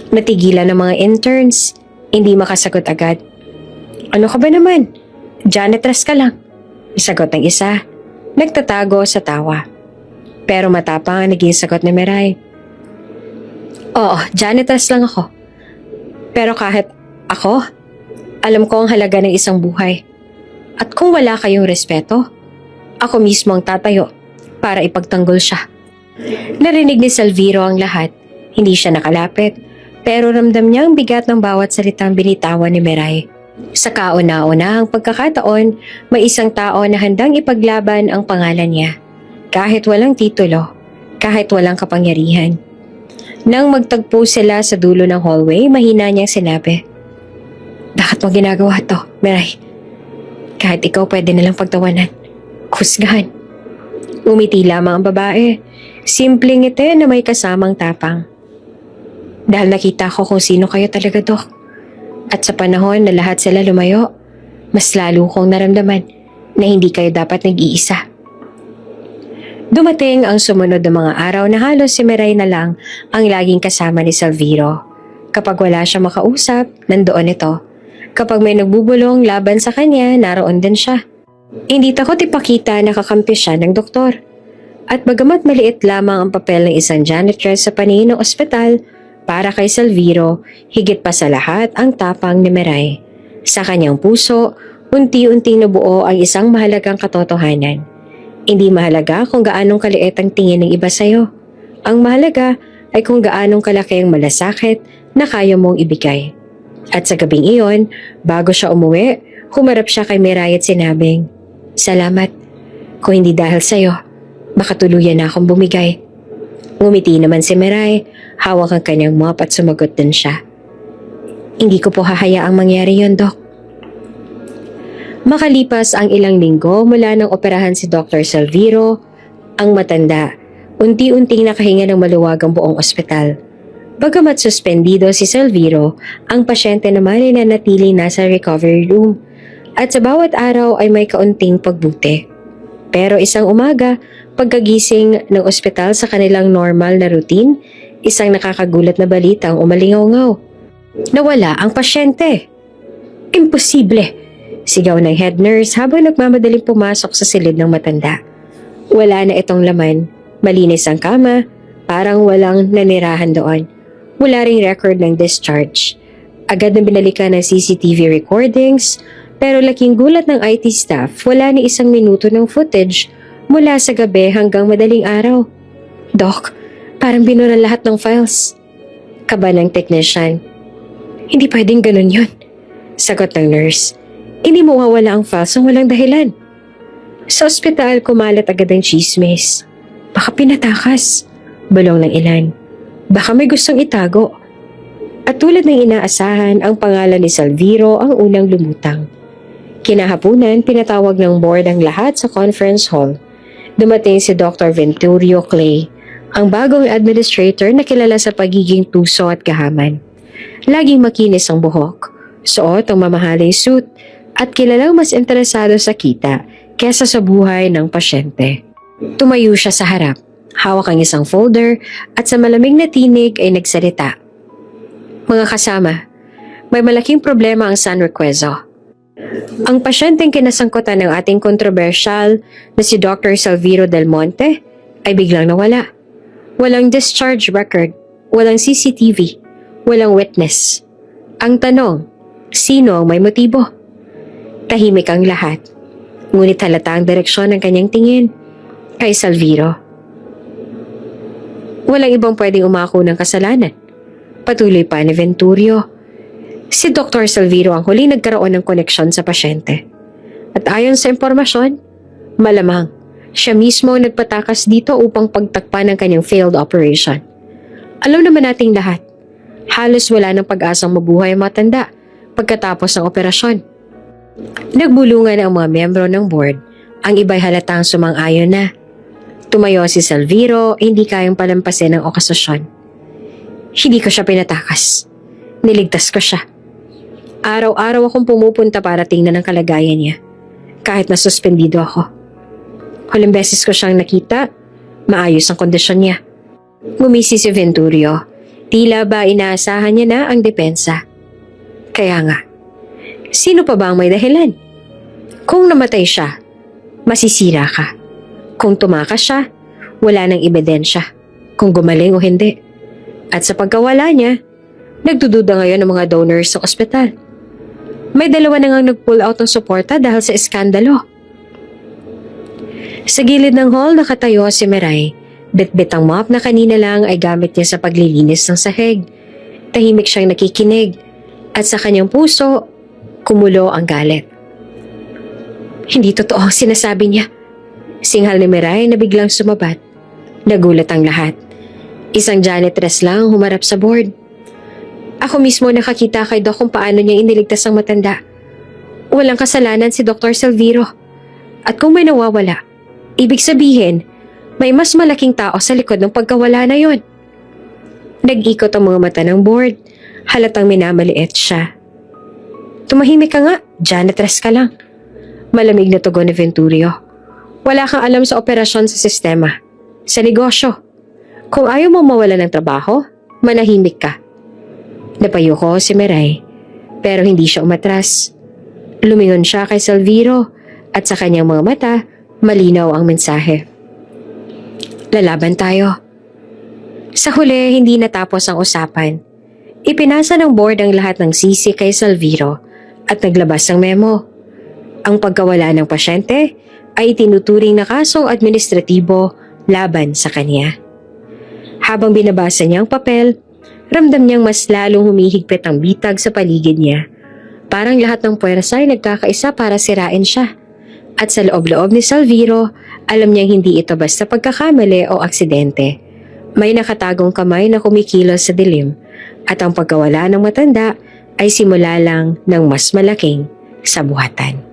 A: Natigilan ng mga interns, hindi makasagot agad. Ano ka ba naman? Janitress ka lang. Isagot ng isa, nagtatago sa tawa. Pero matapang ang naging sagot ni Miray. Oo, janitress lang ako. Pero kahit ako, alam ko ang halaga ng isang buhay. At kung wala kayong respeto, ako mismo ang tatayo para ipagtanggol siya. Narinig ni Salviro ang lahat. Hindi siya nakalapit, pero ramdam niya ang bigat ng bawat salitang binitawan ni Miray. Sa kauna-unahang pagkakataon, may isang tao na handang ipaglaban ang pangalan niya. Kahit walang titulo, kahit walang kapangyarihan. Nang magtagpo sila sa dulo ng hallway, mahina niyang sinabi, "Bakit mo ginagawa to, Miray? Kahit ikaw pwede nalang pagtawanan. Kusgahan." Umiti lamang ang babae. Simpleng ngiti na may kasamang tapang. Dahil nakita ko kung sino kayo talaga, Dok. At sa panahon na lahat sila lumayo, mas lalo kong naramdaman na hindi kayo dapat nag-iisa. Dumating ang sumunod na mga araw na halos si Miray na lang ang laging kasama ni Salviro. Kapag wala siya makausap, nandoon ito. Kapag may nagbubulong laban sa kanya, naroon din siya. Hindi takot ipakita na kakampi siya ng doktor. At bagamat maliit lamang ang papel ng isang janitress sa paningin ng ospital, para kay Salviro, higit pa sa lahat ang tapang ni Miray. Sa kanyang puso, unti-unting nabuo ang isang mahalagang katotohanan. Hindi mahalaga kung gaanong kaliit ang tingin ng iba sa'yo. Ang mahalaga ay kung gaanong kalaki ang malasakit na kaya mong ibigay. At sa gabing iyon, bago siya umuwi, humarap siya kay Miray at sinabing, "Salamat. Kung hindi dahil sa'yo, baka tuluyan na akong bumigay." Ngumiti naman si Miray, hawak ang kanyang mop at sumagot din siya. "Hindi ko po hahayaang mangyari yon, Dok." Makalipas ang ilang linggo mula nang operahan si Dr. Salviro, ang matanda, unti-unting nakahinga ng maluwag ang buong ospital. Bagamat suspendido si Salviro, ang pasyente naman ay nanatili nasa recovery room at sa bawat araw ay may kaunting pagbuti. Pero isang umaga, pagkagising ng ospital sa kanilang normal na routine, isang nakakagulat na balita ang umalingaw-ngaw. Nawala ang pasyente. Imposible! Sigaw ng head nurse habang nagmamadaling pumasok sa silid ng matanda. Wala na itong laman, malinis ang kama, parang walang nanirahan doon. Wala ring record ng discharge. Agad na binalikan ng CCTV recordings, pero laking gulat ng IT staff, wala ni isang minuto ng footage mula sa gabi hanggang madaling araw. "Doc, parang binura lahat ng files." Kaba ng technician. "Hindi pwedeng ganun yun," sagot ng nurse. "Hindi mo mawawala ang files ng walang dahilan." Sa ospital, kumalat agad ang chismis. "Baka pinatakas," bulong ng ilan. "Baka may gustong itago." At tulad ng inaasahan, ang pangalan ni Salviro ang unang lumutang. Kinahapunan, pinatawag ng board ang lahat sa conference hall. Dumating si Dr. Venturio Clay, ang bagong administrator na kilala sa pagiging tuso at gahaman. Laging makinis ang buhok, suot ang mamahaling suit, at kilalang mas interesado sa kita kesa sa buhay ng pasyente. Tumayo siya sa harap, hawak ang isang folder at sa malamig na tinig ay nagsalita. "Mga kasama, may malaking problema ang San Requezo. Ang pasyenteng kinasangkutan ng ating kontrobersyal na si Dr. Salviro Del Monte ay biglang nawala. Walang discharge record, walang CCTV, walang witness. Ang tanong, sino ang may motibo?" Tahimik ang lahat, ngunit halata ang direksyon ng kanyang tingin kay Salviro. "Walang ibang pwedeng umako ng kasalanan," patuloy pa ni Venturio. "Si Dr. Salviro ang huling nagkaroon ng koneksyon sa pasyente. At ayon sa impormasyon, malamang siya mismo ang nagpatakas dito upang pagtakpan ng kanyang failed operation. Alam naman nating lahat, halos wala ng pag-asang mabuhay ang matanda pagkatapos ng operasyon." Nagbulungan ang mga miyembro ng board, ang iba'y halatang sumang-ayon na. Tumayo si Salviro, hindi kayang palampasin ang okasasyon. "Hindi ko siya pinatakas. Niligtas ko siya. Araw-araw akong pumupunta para tingnan ang kalagayan niya, kahit na suspendido ako. Huling beses ko siyang nakita, maayos ang kondisyon niya." Ngumisi si Venturio. Tila ba inaasahan niya na ang depensa. "Kaya nga, sino pa ba ang may dahilan? Kung namatay siya, masisira ka. Kung tumakas siya, wala nang ebidensya kung gumaling o hindi. At sa pagkawala niya, nagdududa ngayon ng mga donors sa ospital. May dalawa na ngang nag-pull out ng suporta dahil sa iskandalo. Sa gilid ng hall nakatayo si Miray. Bit-bit ang mop na kanina lang ay gamit niya sa paglilinis ng sahig. Tahimik siyang nakikinig at sa kanyang puso, kumulo ang galit. Hindi totoo ang sinasabi niya. Singhal ni Miray na biglang sumabat. Nagulat ang lahat. Isang janitress lang humarap sa board. Ako mismo nakakita kay Doc kung paano niya iniligtas ang matanda. Walang kasalanan si Dr. Salviro. At kung may nawawala, ibig sabihin, may mas malaking tao sa likod ng pagkawala na yon. Nag-ikot ang mga mata ng board. Halatang minamaliit siya. Tumahimik ka nga, janitress ka lang. Malamig na tugon ni Venturio. Wala kang alam sa operasyon sa sistema, sa negosyo. Kung ayaw mo mawala ng trabaho, manahimik ka. Napayo ko si Miray, pero hindi siya umatras. Lumingon siya kay Salviro at sa kanyang mga mata, malinaw ang mensahe. Lalaban tayo. Sa huli, hindi natapos ang usapan. Ipinasa ng board ang lahat ng sisi kay Salviro at naglabas ng memo. Ang pagkawala ng pasyente ay tinuturing na kasong administratibo laban sa kanya. Habang binabasa niya ang papel, ramdam niyang mas lalong humihigpit ang bitag sa paligid niya. Parang lahat ng puwersa ay nagkakaisa para sirain siya. At sa loob-loob ni Salviro, alam niyang hindi ito basta pagkakamali o aksidente. May nakatagong kamay na kumikilos sa dilim at ang pagkawala ng matanda ay simula lang ng mas malaking sabuhatan.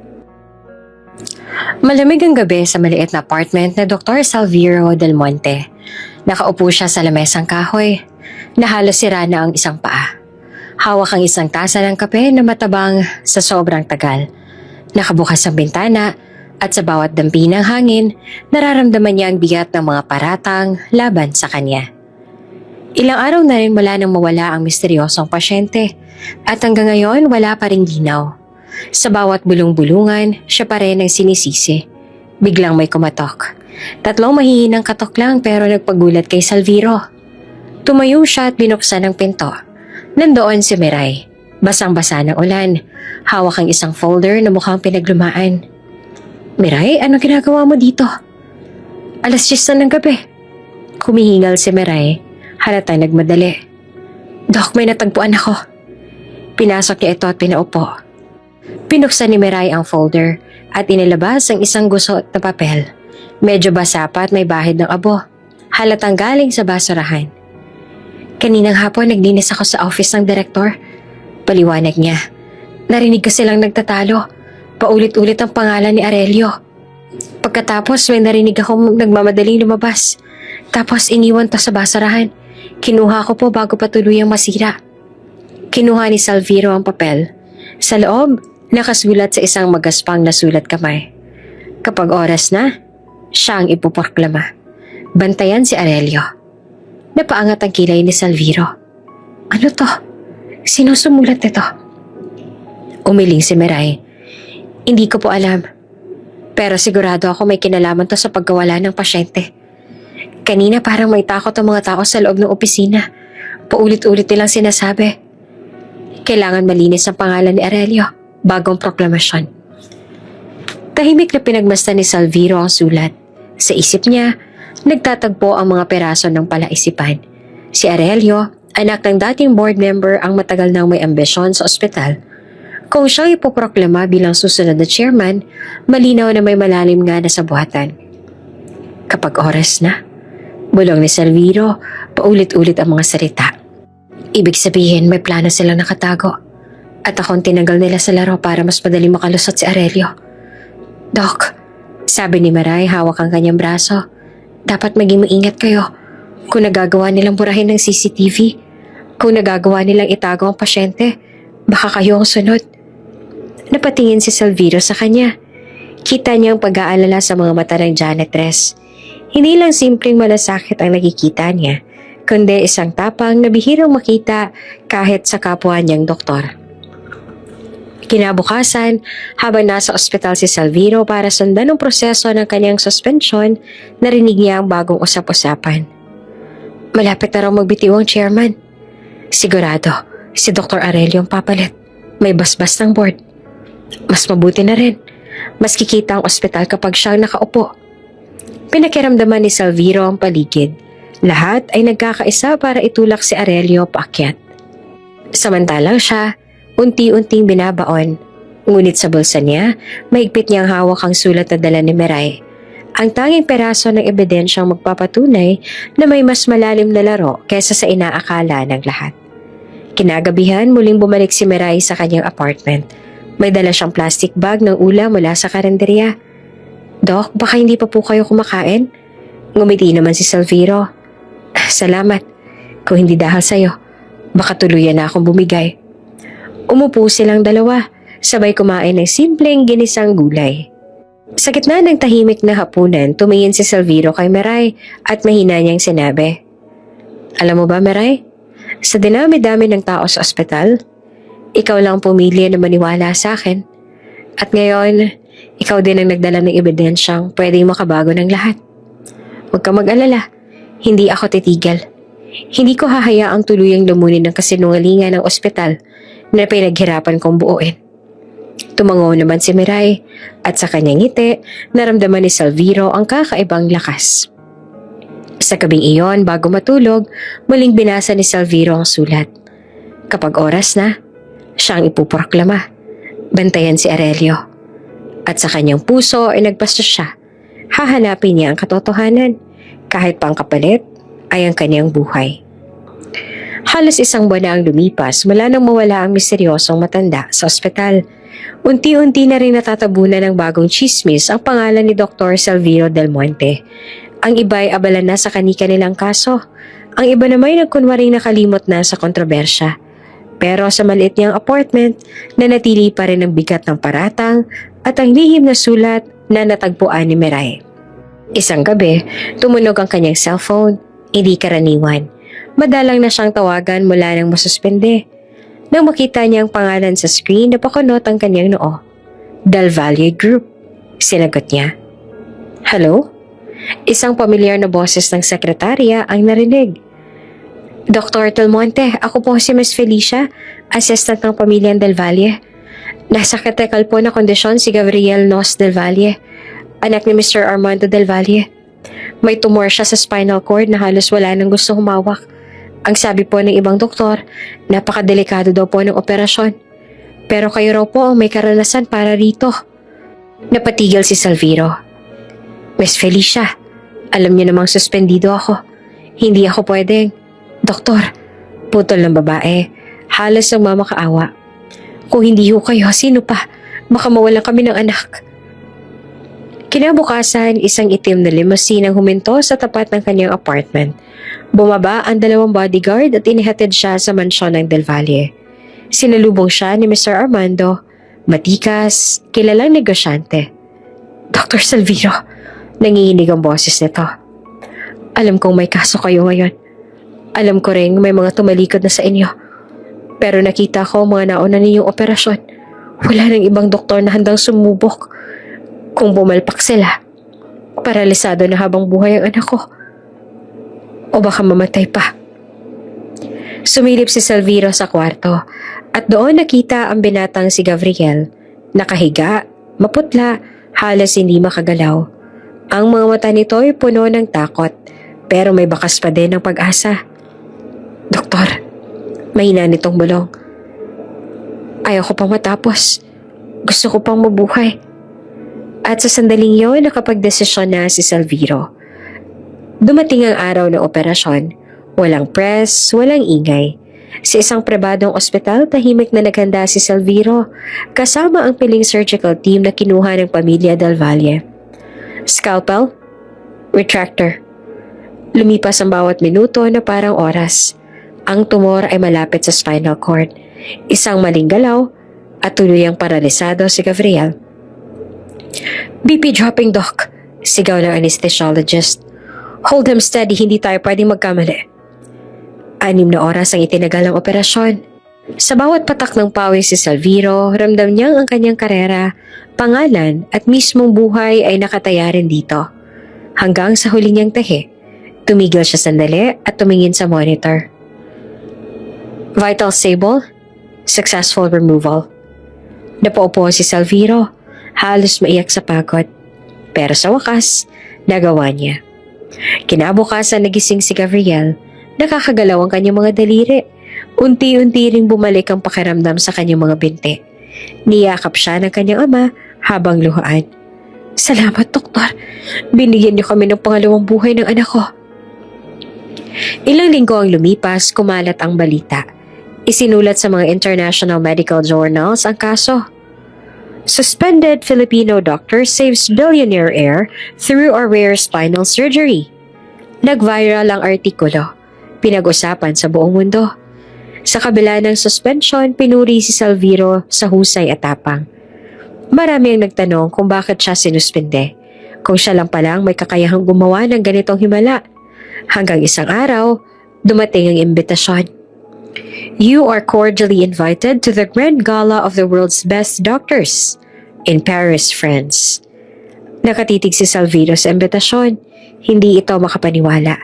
A: Malamig ang gabi sa maliit na apartment na Dr. Salviro Del Monte. Nakaupo siya sa lamesang kahoy na halos sira na ang isang paa. Hawak ang isang tasa ng kape na matabang sa sobrang tagal. Nakabukas ang bintana at sa bawat dampi ng hangin, nararamdaman niya ang bigat ng mga paratang laban sa kanya. Ilang araw na rin mula nang mawala ang misteryosong pasyente at hanggang ngayon wala pa ring linaw. Sa bawat bulong-bulungan, siya pa rin ang sinisisi. Biglang may kumatok. 3 mahihinang katok lang pero nagpagulat kay Salviro. Tumayo siya at binuksan ang pinto. Nandoon si Miray. Basang-basa ng ulan. Hawak ang isang folder na mukhang pinaglumaan. Miray, anong ginagawa mo dito? 10:00 na ng gabi. Humihingal si Miray. Halatang nagmadali. Doc, may natagpuan ako. Pinasok niya ito at pinaupo. Pinuksan ni Miray ang folder at inilabas ang isang gusot na papel. Medyo basa pa at may bahid ng abo. Halatang galing sa basurahan. Kaninang hapon naglinis ako sa office ng direktor. Paliwanag niya. Narinig ko silang nagtatalo. Paulit-ulit ang pangalan ni Aurelio. Pagkatapos may narinig akong nagmamadaling lumabas. Tapos iniwan to sa basurahan. Kinuha ko po bago pa tuluyang masira. Kinuha ni Salviro ang papel. Sa loob, nakasulat sa isang magaspang na sulat kamay. Kapag oras na, siya ang ipoproklama. Bantayan si Aurelio. Napaangat ang kilay ni Salviro. Ano to? Sino sumulat ito? Umiling si Miray. Hindi ko po alam. Pero sigurado ako may kinalaman to sa pagkawala ng pasyente. Kanina parang may takot ang mga tao sa loob ng opisina. Paulit-ulit nilang sinasabi. Kailangan malinis ang pangalan ni Aurelio bagong proklamasyon. Tahimik na pinagmasdan ni Salviro ang sulat. Sa isip niya, nagtatagpo ang mga peraso ng palaisipan. Si Aurelio, anak ng dating board member ang matagal nang may ambisyon sa ospital. Kung siyang ipoproklama bilang susunod na chairman, malinaw na may malalim nga na sabuhatan. Kapag oras na, bulong ni Salviro, paulit-ulit ang mga salita. Ibig sabihin may plano silang nakatago. At akong tinanggal nila sa laro para mas madali makalusot si Aurelio. Doc, sabi ni Miray hawak ang kanyang braso. Dapat maging maingat kayo. Kung nagagawa nilang burahin ng CCTV, kung nagagawa nilang itago ang pasyente, baka kayo ang sunod. Napatingin si Salviro sa kanya. Kita niya ang pag-aalala sa mga mata ng janitress. Hindi lang simpleng malasakit ang nakikita niya, kundi isang tapang na bihirang makita kahit sa kapwa niyang doktor. Kinabukasan, habang nasa ospital si Salviro para sundan ang proseso ng kanyang suspensyon, narinig niya ang bagong usap-usapan. Malapit na raw magbitiw ang chairman. Sigurado, si Dr. Aurelio ang papalit. May basbas ng board. Mas mabuti na rin. Mas kikita ang ospital kapag siya ang nakaupo. Pinakiramdaman ni Salviro ang paligid. Lahat ay nagkakaisa para itulak si Aurelio paakyat. Samantalang siya, unti-unting binabaon. Ngunit sa bulsa niya, mahigpit niyang hawak ang sulat na dala ni Miray. Ang tanging peraso ng ebidensyang magpapatunay na may mas malalim na laro kaysa sa inaakala ng lahat. Kinagabihan, muling bumalik si Miray sa kanyang apartment. May dala siyang plastic bag ng ulam mula sa karinderya. Doc, baka hindi pa po kayo kumakain? Ngumiti naman si Salviro. Salamat. Kung hindi dahil sa'yo, baka tuluyan na akong bumigay. Umupo silang dalawa, sabay kumain ng simpleng ginisang gulay. Sa gitna ng tahimik na hapunan, tumingin si Salviro kay Miray at mahina niyang sinabi, Alam mo ba, Miray? Sa dinami-dami ng tao sa ospital, ikaw lang pumili na maniwala sa akin. At ngayon, ikaw din ang nagdala ng ebidensyang pwedeng makabago ng lahat. Huwag kang mag-alala, hindi ako titigil. Hindi ko hahayaang tuluyang lumunin ng kasinungalingan ng ospital na pinaghirapan kong buuin. Tumango naman si Miray at sa kanyang ngiti, naramdaman ni Salviro ang kakaibang lakas. Sa gabing iyon, bago matulog, muling binasa ni Salviro ang sulat. Kapag oras na, siya ang ipuproklama. Bantayan si Aurelio. At sa kanyang puso ay nagpasya siya. Hahanapin niya ang katotohanan, kahit pang kapalit ay ang kanyang buhay. Halos isang buwan na ang lumipas mula nang mawala ang misteryosong matanda sa ospital. Unti-unti na rin natatabunan ng bagong chismis ang pangalan ni Dr. Salviro Del Monte. Ang iba ay abala na sa kani-kanilang kaso. Ang iba naman ay nagkunwaring nakalimot na sa kontrobersya. Pero sa maliit niyang apartment, nanatili pa rin ang bigat ng paratang at ang lihim na sulat na natagpuan ni Miray. Isang gabi, tumunog ang kanyang cellphone, hindi karaniwan. Madalang na siyang tawagan mula nang masuspende. Nang makita niya ang pangalan sa screen, napakunot ang kanyang noo. Del Valle Group. Sinagot niya. Hello? Isang pamilyar na boses ng sekretarya ang narinig. Dr. Del Monte, ako po si Miss Felicia, assistant ng pamilyang Del Valle. Nasa kritikal po na kondisyon si Gabriel Nos Del Valle, anak ni Mr. Armando Del Valle. May tumor siya sa spinal cord na halos wala nang gusto humawak. Ang sabi po ng ibang doktor, napakadelikado daw po ng operasyon. Pero kayo raw po ang may karanasan para rito. Napatigil si Salviro. Miss Felicia, alam niyo namang suspendido ako. Hindi ako pwedeng. Doktor, putol ng babae. Halos ang mamakaawa. Kung hindi ho kayo, sino pa? Baka mawalan kami ng anak. Kinabukasan, isang itim na limousine ang huminto sa tapat ng kanyang apartment. Bumaba ang 2 bodyguard at inihatid siya sa mansyon ng Del Valle. Sinalubong siya ni Mr. Armando, matikas, kilalang negosyante. Dr. Salviro, nanginginig ang boses nito. Alam kong may kaso kayo ngayon. Alam ko rin may mga tumalikod na sa inyo. Pero nakita ko mga nauna ninyong operasyon. Wala nang ibang doktor na handang sumubok. Kung bumalpak sila, paralisado na habang buhay ang anak ko. O baka mamatay pa. Sumilip si Salviro sa kwarto at doon nakita ang binatang si Gabriel. Nakahiga, maputla, halos hindi makagalaw. Ang mga mata nito ay puno ng takot pero may bakas pa din ng pag-asa. Doktor, mahina nitong bulong. Ayaw ko pang matapos. Gusto ko pang mabuhay. At sa sandaling yun, nakapagdesisyon na si Salviro. Dumating ang araw ng operasyon. Walang press, walang ingay. Sa isang pribadong ospital, tahimik na naghanda si Salviro, kasama ang piling surgical team na kinuha ng pamilya Del Valle. Scalpel, retractor. Lumipas ang bawat minuto na parang oras. Ang tumor ay malapit sa spinal cord. Isang maling galaw at tuluyang paralisado si Gabriel. BP dropping, Doc. Sigaw ng anesthesiologist. Hold him steady, hindi tayo pwedeng magkamali. 6 na oras ang itinagal ang operasyon. Sa bawat patak ng pawis si Salviro, ramdam niyang ang kanyang karera, pangalan at mismong buhay ay nakataya rin dito. Hanggang sa huli niyang tahi, tumigil siya sandali at tumingin sa monitor. Vital stable, successful removal. Napaupo si Salviro, halos maiyak sa pagod. Pero sa wakas, nagawa niya. Kinabukasan nagising si Gabriel, nakakagalaw ang kanyang mga daliri. Unti-unti ring bumalik ang pakiramdam sa kanyang mga binti. Niyakap siya ng kanyang ama habang luhaan. Salamat, doktor. Binigyan niyo kami ng pangalawang buhay ng anak ko. Ilang linggo ang lumipas, kumalat ang balita. Isinulat sa mga international medical journals ang kaso. Suspended Filipino doctor saves billionaire heir through a rare spinal surgery. Nag-viral ang artikulo. Pinag-usapan sa buong mundo. Sa kabila ng suspension, pinuri si Salviro sa husay at tapang. Marami ang nagtanong kung bakit siya sinuspinde. Kung siya lang palang may kakayahang gumawa ng ganitong himala. Hanggang isang araw, dumating ang imbitasyon. You are cordially invited to the Grand Gala of the world's best doctors in Paris, France. Nakatitig si Salviro sa imbitasyon. Hindi ito makapaniwala.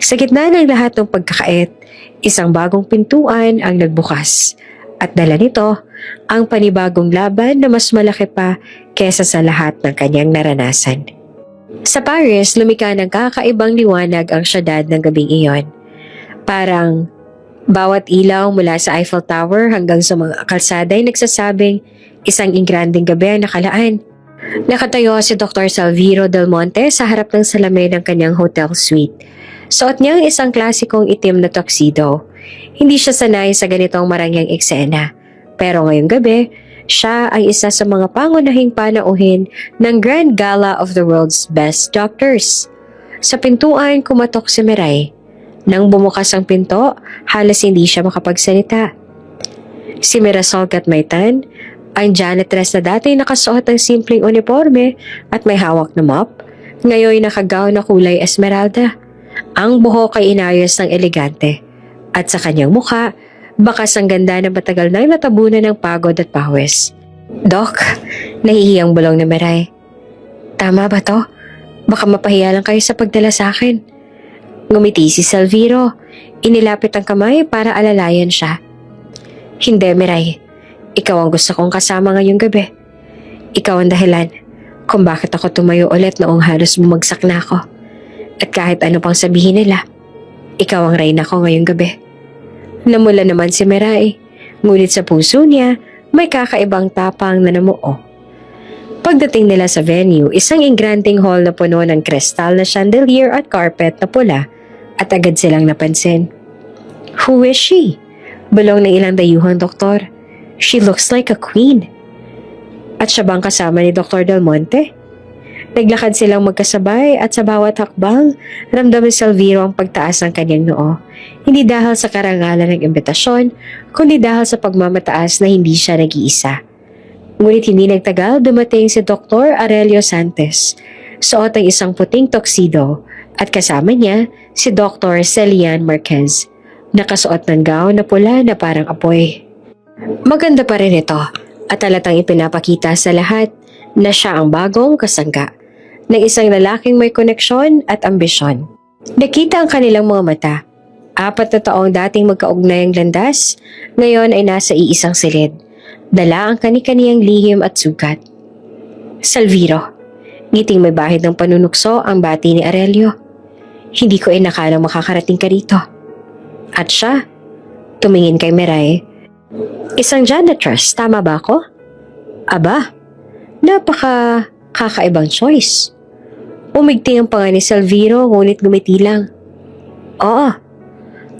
A: Sa gitna ng lahat ng pagkakait, isang bagong pintuan ang nagbukas at dala nito ang panibagong laban na mas malaki pa kesa sa lahat ng kanyang naranasan. Sa Paris, lumika ng kakaibang liwanag ang syudad ng gabing iyon. Parang bawat ilaw mula sa Eiffel Tower hanggang sa mga kalsada ay nagsasabing isang ingranding gabi ang nakalaan. Nakatayo si Dr. Salviro Del Monte sa harap ng salamin ng kanyang hotel suite. Suot niya ang isang klasikong itim na tuxedo. Hindi siya sanay sa ganitong marangyang eksena. Pero ngayong gabi, siya ay isa sa mga pangunahing panauhin ng Grand Gala of the World's Best Doctors. Sa pintuan, kumatok si Miray. Nang bumukas ang pinto, halos hindi siya makapagsalita. Si Mirasol Gatmaytan, ang janitress na dati nakasuot ng simpleng uniforme at may hawak na mop, ngayon nakagaw na kulay esmeralda. Ang buhok ay inayos ng elegante. At sa kanyang mukha, bakas ang ganda na matagal nang natabunan ng pagod at pawis. Doc, nahihiyang bulong ni Miray. Tama ba to? Baka mapahiya lang kayo sa pagdala sa akin. Ngumiti si Salviro. Inilapit ang kamay para alalayan siya. Hindi, Miray. Ikaw ang gusto kong kasama ngayong gabi. Ikaw ang dahilan kung bakit ako tumayo ulit noong halos bumagsak na ako. At kahit ano pang sabihin nila, ikaw ang reyna ko ngayong gabi. Namula naman si Miray, ngunit sa puso niya, may kakaibang tapang na namuo. Pagdating nila sa venue, isang ingranding hall na puno ng kristal na chandelier at carpet na pula at agad silang napansin. Who is she? Bulong ng ilang dayuhang doktor. She looks like a queen. At siya bang kasama ni Dr. Del Monte? Naglakad silang magkasabay at sa bawat hakbang, ramdam ni Salviro ang pagtaas ng kanyang noo. Hindi dahil sa karangalan ng imbitasyon, kundi dahil sa pagmamataas na hindi siya nag-iisa. Ngunit hindi nagtagal, dumating si Dr. Aurelio Santos. Suot ang isang puting tuxedo at kasama niya si Dr. Celian Marquez. Nakasuot ng gown na pula na parang apoy. Maganda pa rin ito at halatang ipinapakita sa lahat na siya ang bagong kasangga ng isang lalaking may koneksyon at ambisyon. Nakita ang kanilang mga mata. 4 na taong dating magkaugnay ang landas, ngayon ay nasa iisang silid. Dala ang kani-kaniyang lihim at sugat. Salviro, ngiting may bahid ng panunukso ang bati ni Aurelio. Hindi ko inakalang makakarating ka rito. At siya, tumingin kay Miray. Isang janitress, tama ba ako? Aba, kakaibang choice. Umigting ang panga ni Salviro ngunit gumiti lang. Oo,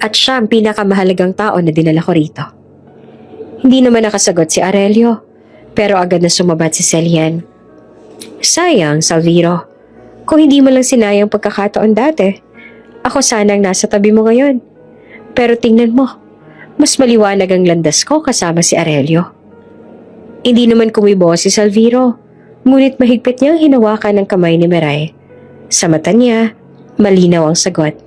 A: at siya ang pinakamahalagang tao na dinala ko rito. Hindi naman nakasagot si Aurelio, pero agad na sumabat si Celian. Sayang, Salviro. Kung hindi mo lang sinayang pagkakataon dati, ako sanang nasa tabi mo ngayon. Pero tingnan mo, mas maliwanag ang landas ko kasama si Aurelio. Hindi naman kumibo si Salviro, ngunit mahigpit niyang hinawakan ng kamay ni Miray. Sa mata niya, malinaw ang sagot.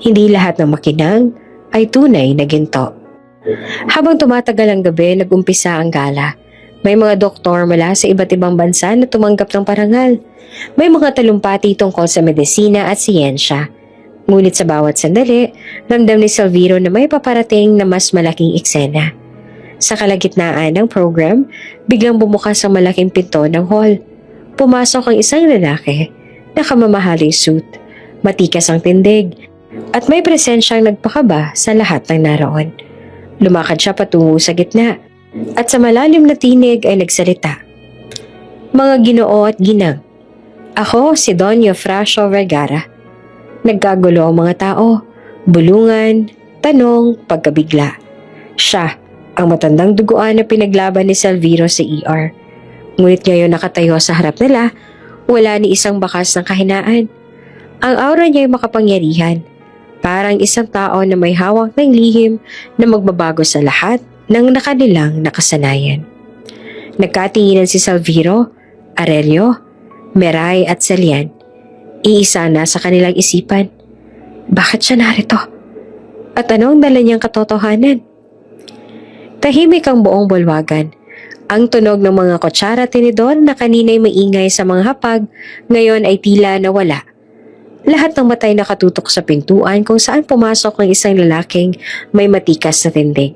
A: Hindi lahat ng makinang ay tunay na ginto. Habang tumatagal ang gabi, nag-umpisa ang gala. May mga doktor mula sa iba't ibang bansa na tumanggap ng parangal. May mga talumpati tungkol sa medisina at siyensya. Ngunit sa bawat sandali, ramdam ni Salviro na may paparating na mas malaking eksena. Sa kalagitnaan ng program, biglang bumukas ang malaking pinto ng hall. Pumasok ang isang lalaki, nakamamahaling suit, matikas ang tindig, at may presensyang nagpakaba sa lahat ng naroon. Lumakad siya patungo sa gitna, at sa malalim na tinig ay nagsalita. Mga Ginoo at ginang, ako si Don Eufrasio Vergara. Nagkagulo ang mga tao, bulungan, tanong, pagkabigla. Siya, ang matandang duguan na pinaglaban ni Salviro sa ER. Ngunit ngayon nakatayo sa harap nila, wala ni isang bakas ng kahinaan. Ang aura niya ay makapangyarihan, parang isang tao na may hawak ng lihim na magbabago sa lahat ng nakanilang nakasanayan. Nagkatinginan si Salviro, Aurelio, Meray at Celian. Iisa na sa kanilang isipan. Bakit siya narito? At anong dala niyang katotohanan? Tahimik ang buong bulwagan. Ang tunog ng mga kutsara at tinidor na kanina'y maingay sa mga hapag, ngayon ay tila nawala. Lahat ng matay nakatutok sa pintuan kung saan pumasok ang isang lalaking may matikas na tindig.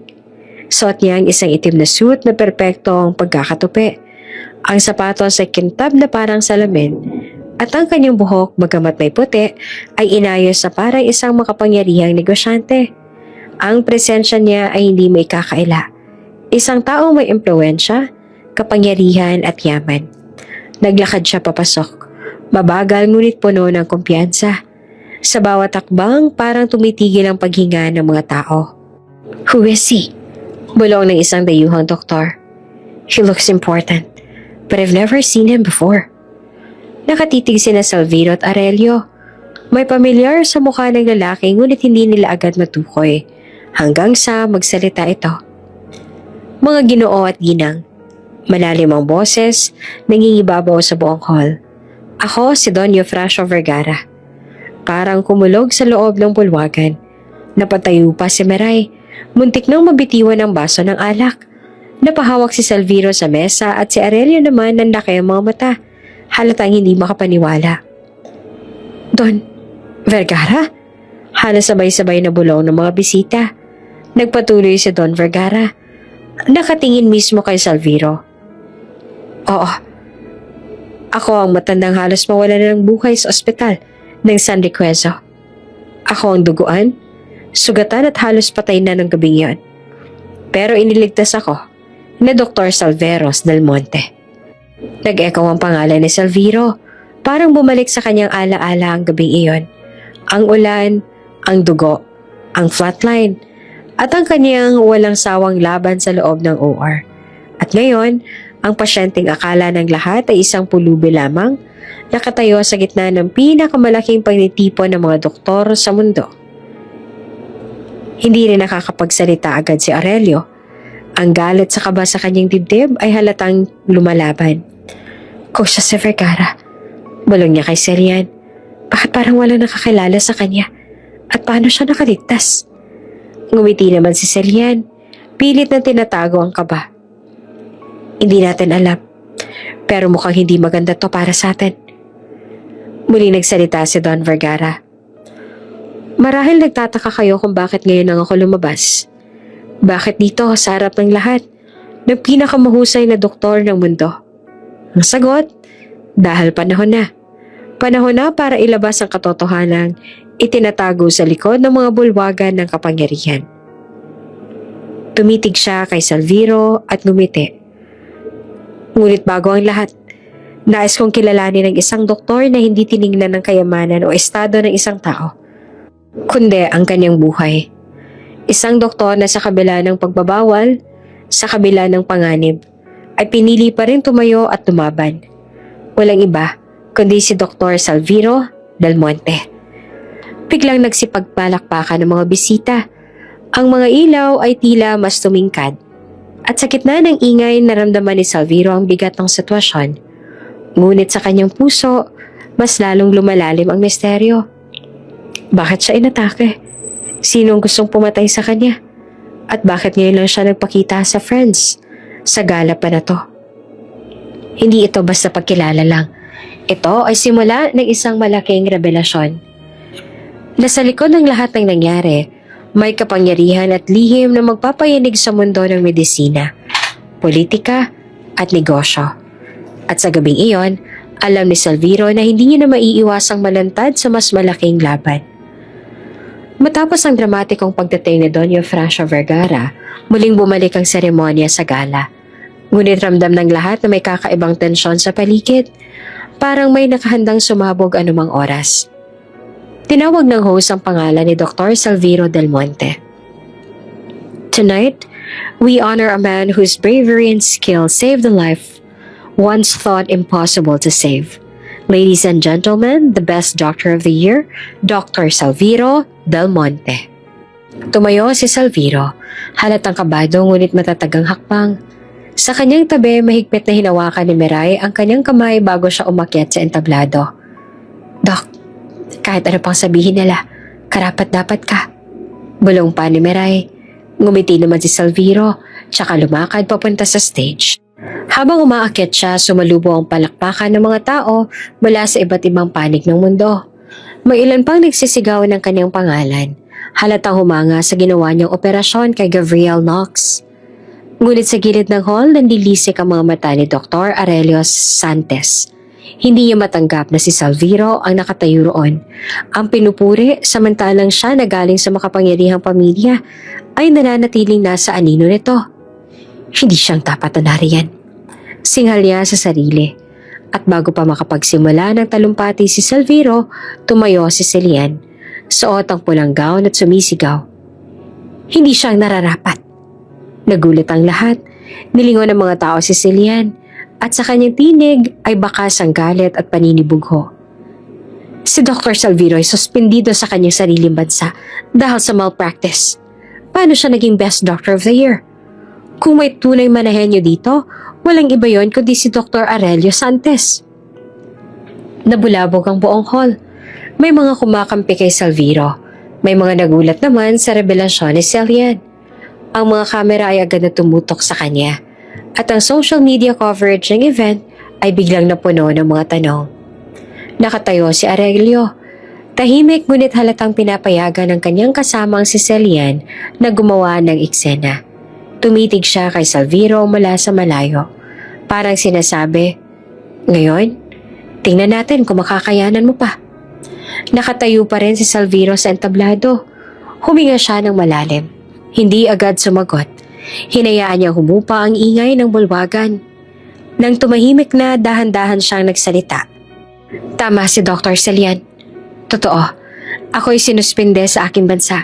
A: Suot niya ang isang itim na suit na perpekto ang pagkakatupi. Ang sapatos ay kintab na parang salamin at ang kanyang buhok, bagamat may puti, ay inayos sa parang isang makapangyarihang negosyante. Ang presensya niya ay hindi may kakaila. Isang taong may impluwensya, kapangyarihan at yaman. Naglakad siya papasok. Mabagal ngunit puno ng kumpiyansa. Sa bawat takbang, parang tumitigil ang paghinga ng mga tao. Who is he? Bulong ng isang dayuhang doktor. He looks important, but I've never seen him before. Nakatitig sina Salviro at Aurelio. May pamilyar sa mukha ng lalaki ngunit hindi nila agad matukoy hanggang sa magsalita ito. Mga Ginoo at ginang, malalim ang boses, nangingibabaw sa buong hall. Ako si Don Eufrasio Vergara. Parang kumulog sa loob ng bulwagan. Napatayo pa si Meray, muntik nang mabitiwan ang baso ng alak. Napahawak si Salviro sa mesa at si Aurelio naman nanlaki ang mga mata. Halatang hindi makapaniwala. Don Vergara? Halos sabay-sabay na bulong ng mga bisita. Nagpatuloy si Don Vergara. Nakatingin mismo kay Salviro. Oo. Ako ang matandang halos mawala na ng buhay sa ospital ng San Riquezo. Ako ang duguan, sugatan at halos patay na ng gabing yon. Pero iniligtas ako na Dr. Salveros del Monte. Nag-echo ang pangalan ni Salviro. Parang bumalik sa kanyang alaala ang gabing iyon. Ang ulan, ang dugo, ang flatline, at ang kanyang walang sawang laban sa loob ng OR. At ngayon, ang pasyenteng akala ng lahat ay isang pulubi lamang, nakatayo sa gitna ng pinakamalaking pagnitipon ng mga doktor sa mundo. Hindi rin nakakapagsalita agad si Aurelio. Ang galit sa kaba sa kanyang dibdib ay halatang lumalaban. Kung siya si Vergara, bulong niya kay Celian, bakit parang walang nakakilala sa kanya? At paano siya nakaligtas? Ngumiti naman si Celian, pilit na tinatago ang kaba. Hindi natin alam, pero mukhang hindi maganda to para sa atin. Muli nagsalita si Don Vergara. Marahil nagtataka kayo kung bakit ngayon lang ako lumabas. Bakit dito sa harap ng lahat, ng pinakamahusay na doktor ng mundo? Ang sagot, dahil panahon na. Panahon na para ilabas ang katotohanang itinatago sa likod ng mga bulwagan ng kapangyarihan. Tumitig siya kay Salviro at ngumiti. Ngunit bago ang lahat, nais kong kilalanin ng isang doktor na hindi tiningnan ng kayamanan o estado ng isang tao, kundi ang kanyang buhay. Isang doktor na sa kabila ng pagbabawal, sa kabila ng panganib, ay pinili pa rin tumayo at tumaban. Walang iba kundi si Dr. Salviro del Monte. Biglang nagsipagpalakpakan ng mga bisita. Ang mga ilaw ay tila mas tumingkad. At sa gitna ng ingay, naramdaman ni Salviro ang bigat ng sitwasyon. Ngunit sa kanyang puso, mas lalong lumalalim ang misteryo. Bakit siya inatake? Sinong gustong pumatay sa kanya? At bakit ngayon lang siya nagpakita sa friends? Sa gala pa na to. Hindi ito basta pagkilala lang. Ito ay simula ng isang malaking revelasyon. Nasa likod ng lahat ng nangyari, may kapangyarihan at lihim na magpapayanig sa mundo ng medisina, politika at negosyo. At sa gabing iyon, alam ni Salviro na hindi niya na maiiwasang malantad sa mas malaking laban. Matapos ang dramatikong pagdating ni Don Eufrasio Vergara, muling bumalik ang seremonya sa gala. Ngunit ramdam ng lahat na may kakaibang tensyon sa paligid, parang may nakahandang sumabog anumang oras. Tinawag ng host ang pangalan ni Dr. Salviro Del Monte. Tonight, we honor a man whose bravery and skill saved a life once thought impossible to save. Ladies and gentlemen, the best doctor of the year, Dr. Salviro Del Monte. Tumayo si Salviro, halatang kabado ngunit matatagang hakbang. Sa kanyang tabi, mahigpit na hinawakan ni Miray ang kanyang kamay bago siya umakyat sa entablado. Doc, kahit ano pang sabihin nila, karapat-dapat ka. Bulong pa ni Miray. Ngumiti naman si Salviro, tsaka lumakad papunta sa stage. Habang umaakyat siya, sumalubo ang palakpakan ng mga tao mula sa iba't ibang panig ng mundo. May ilan pang nagsisigaw ng kanyang pangalan, halatang humanga sa ginawa niyang operasyon kay Gabriel Knox. Ngunit sa gilid ng hall, nandilisik ang mga mata ni Dr. Aurelio Santos. Hindi niya matanggap na si Salviro ang nakatayo roon. Ang pinupuri, samantalang siya na galing sa makapangyarihang pamilya, ay nananatiling nasa anino nito. Hindi siyang tapat na nariyan. Singhal niya sa sarili. At bago pa makapagsimula ng talumpati si Salviro, tumayo si Celian. Suot ang pulang gown at sumisigaw. Hindi siyang nararapat. Nagulat ang lahat. Nilingon ng mga tao si Celian. At sa kanyang tinig ay bakas ang galit at paninibugho. Si Dr. Salviro ay suspendido sa kanyang sariling bansa dahil sa malpractice. Paano siya naging best doctor of the year? Kung may tunay manahenyo dito, walang iba yon kundi si Dr. Aurelio Santos. Nabulabog ang buong hall. May mga kumakampi kay Salviro. May mga nagulat naman sa revelasyon ni Celian. Ang mga kamera ay agad na tumutok sa kanya. At ang social media coverage ng event ay biglang napuno ng mga tanong. Nakatayo si Aurelio. Tahimik ngunit halatang pinapayagan ng kanyang kasamang si Celian na gumawa ng eksena. Tumitig siya kay Salviro mula sa malayo. Parang sinasabi, "Ngayon, tingnan natin kung makakayanan mo pa." Nakatayo pa rin si Salviro sa entablado. Huminga siya ng malalim. Hindi agad sumagot. Hinayaan niya humupa ang ingay ng bulwagan. Nang tumahimik na, dahan-dahan siyang nagsalita. Tama si Dr. Celian. Totoo, ako'y sinuspinde sa aking bansa.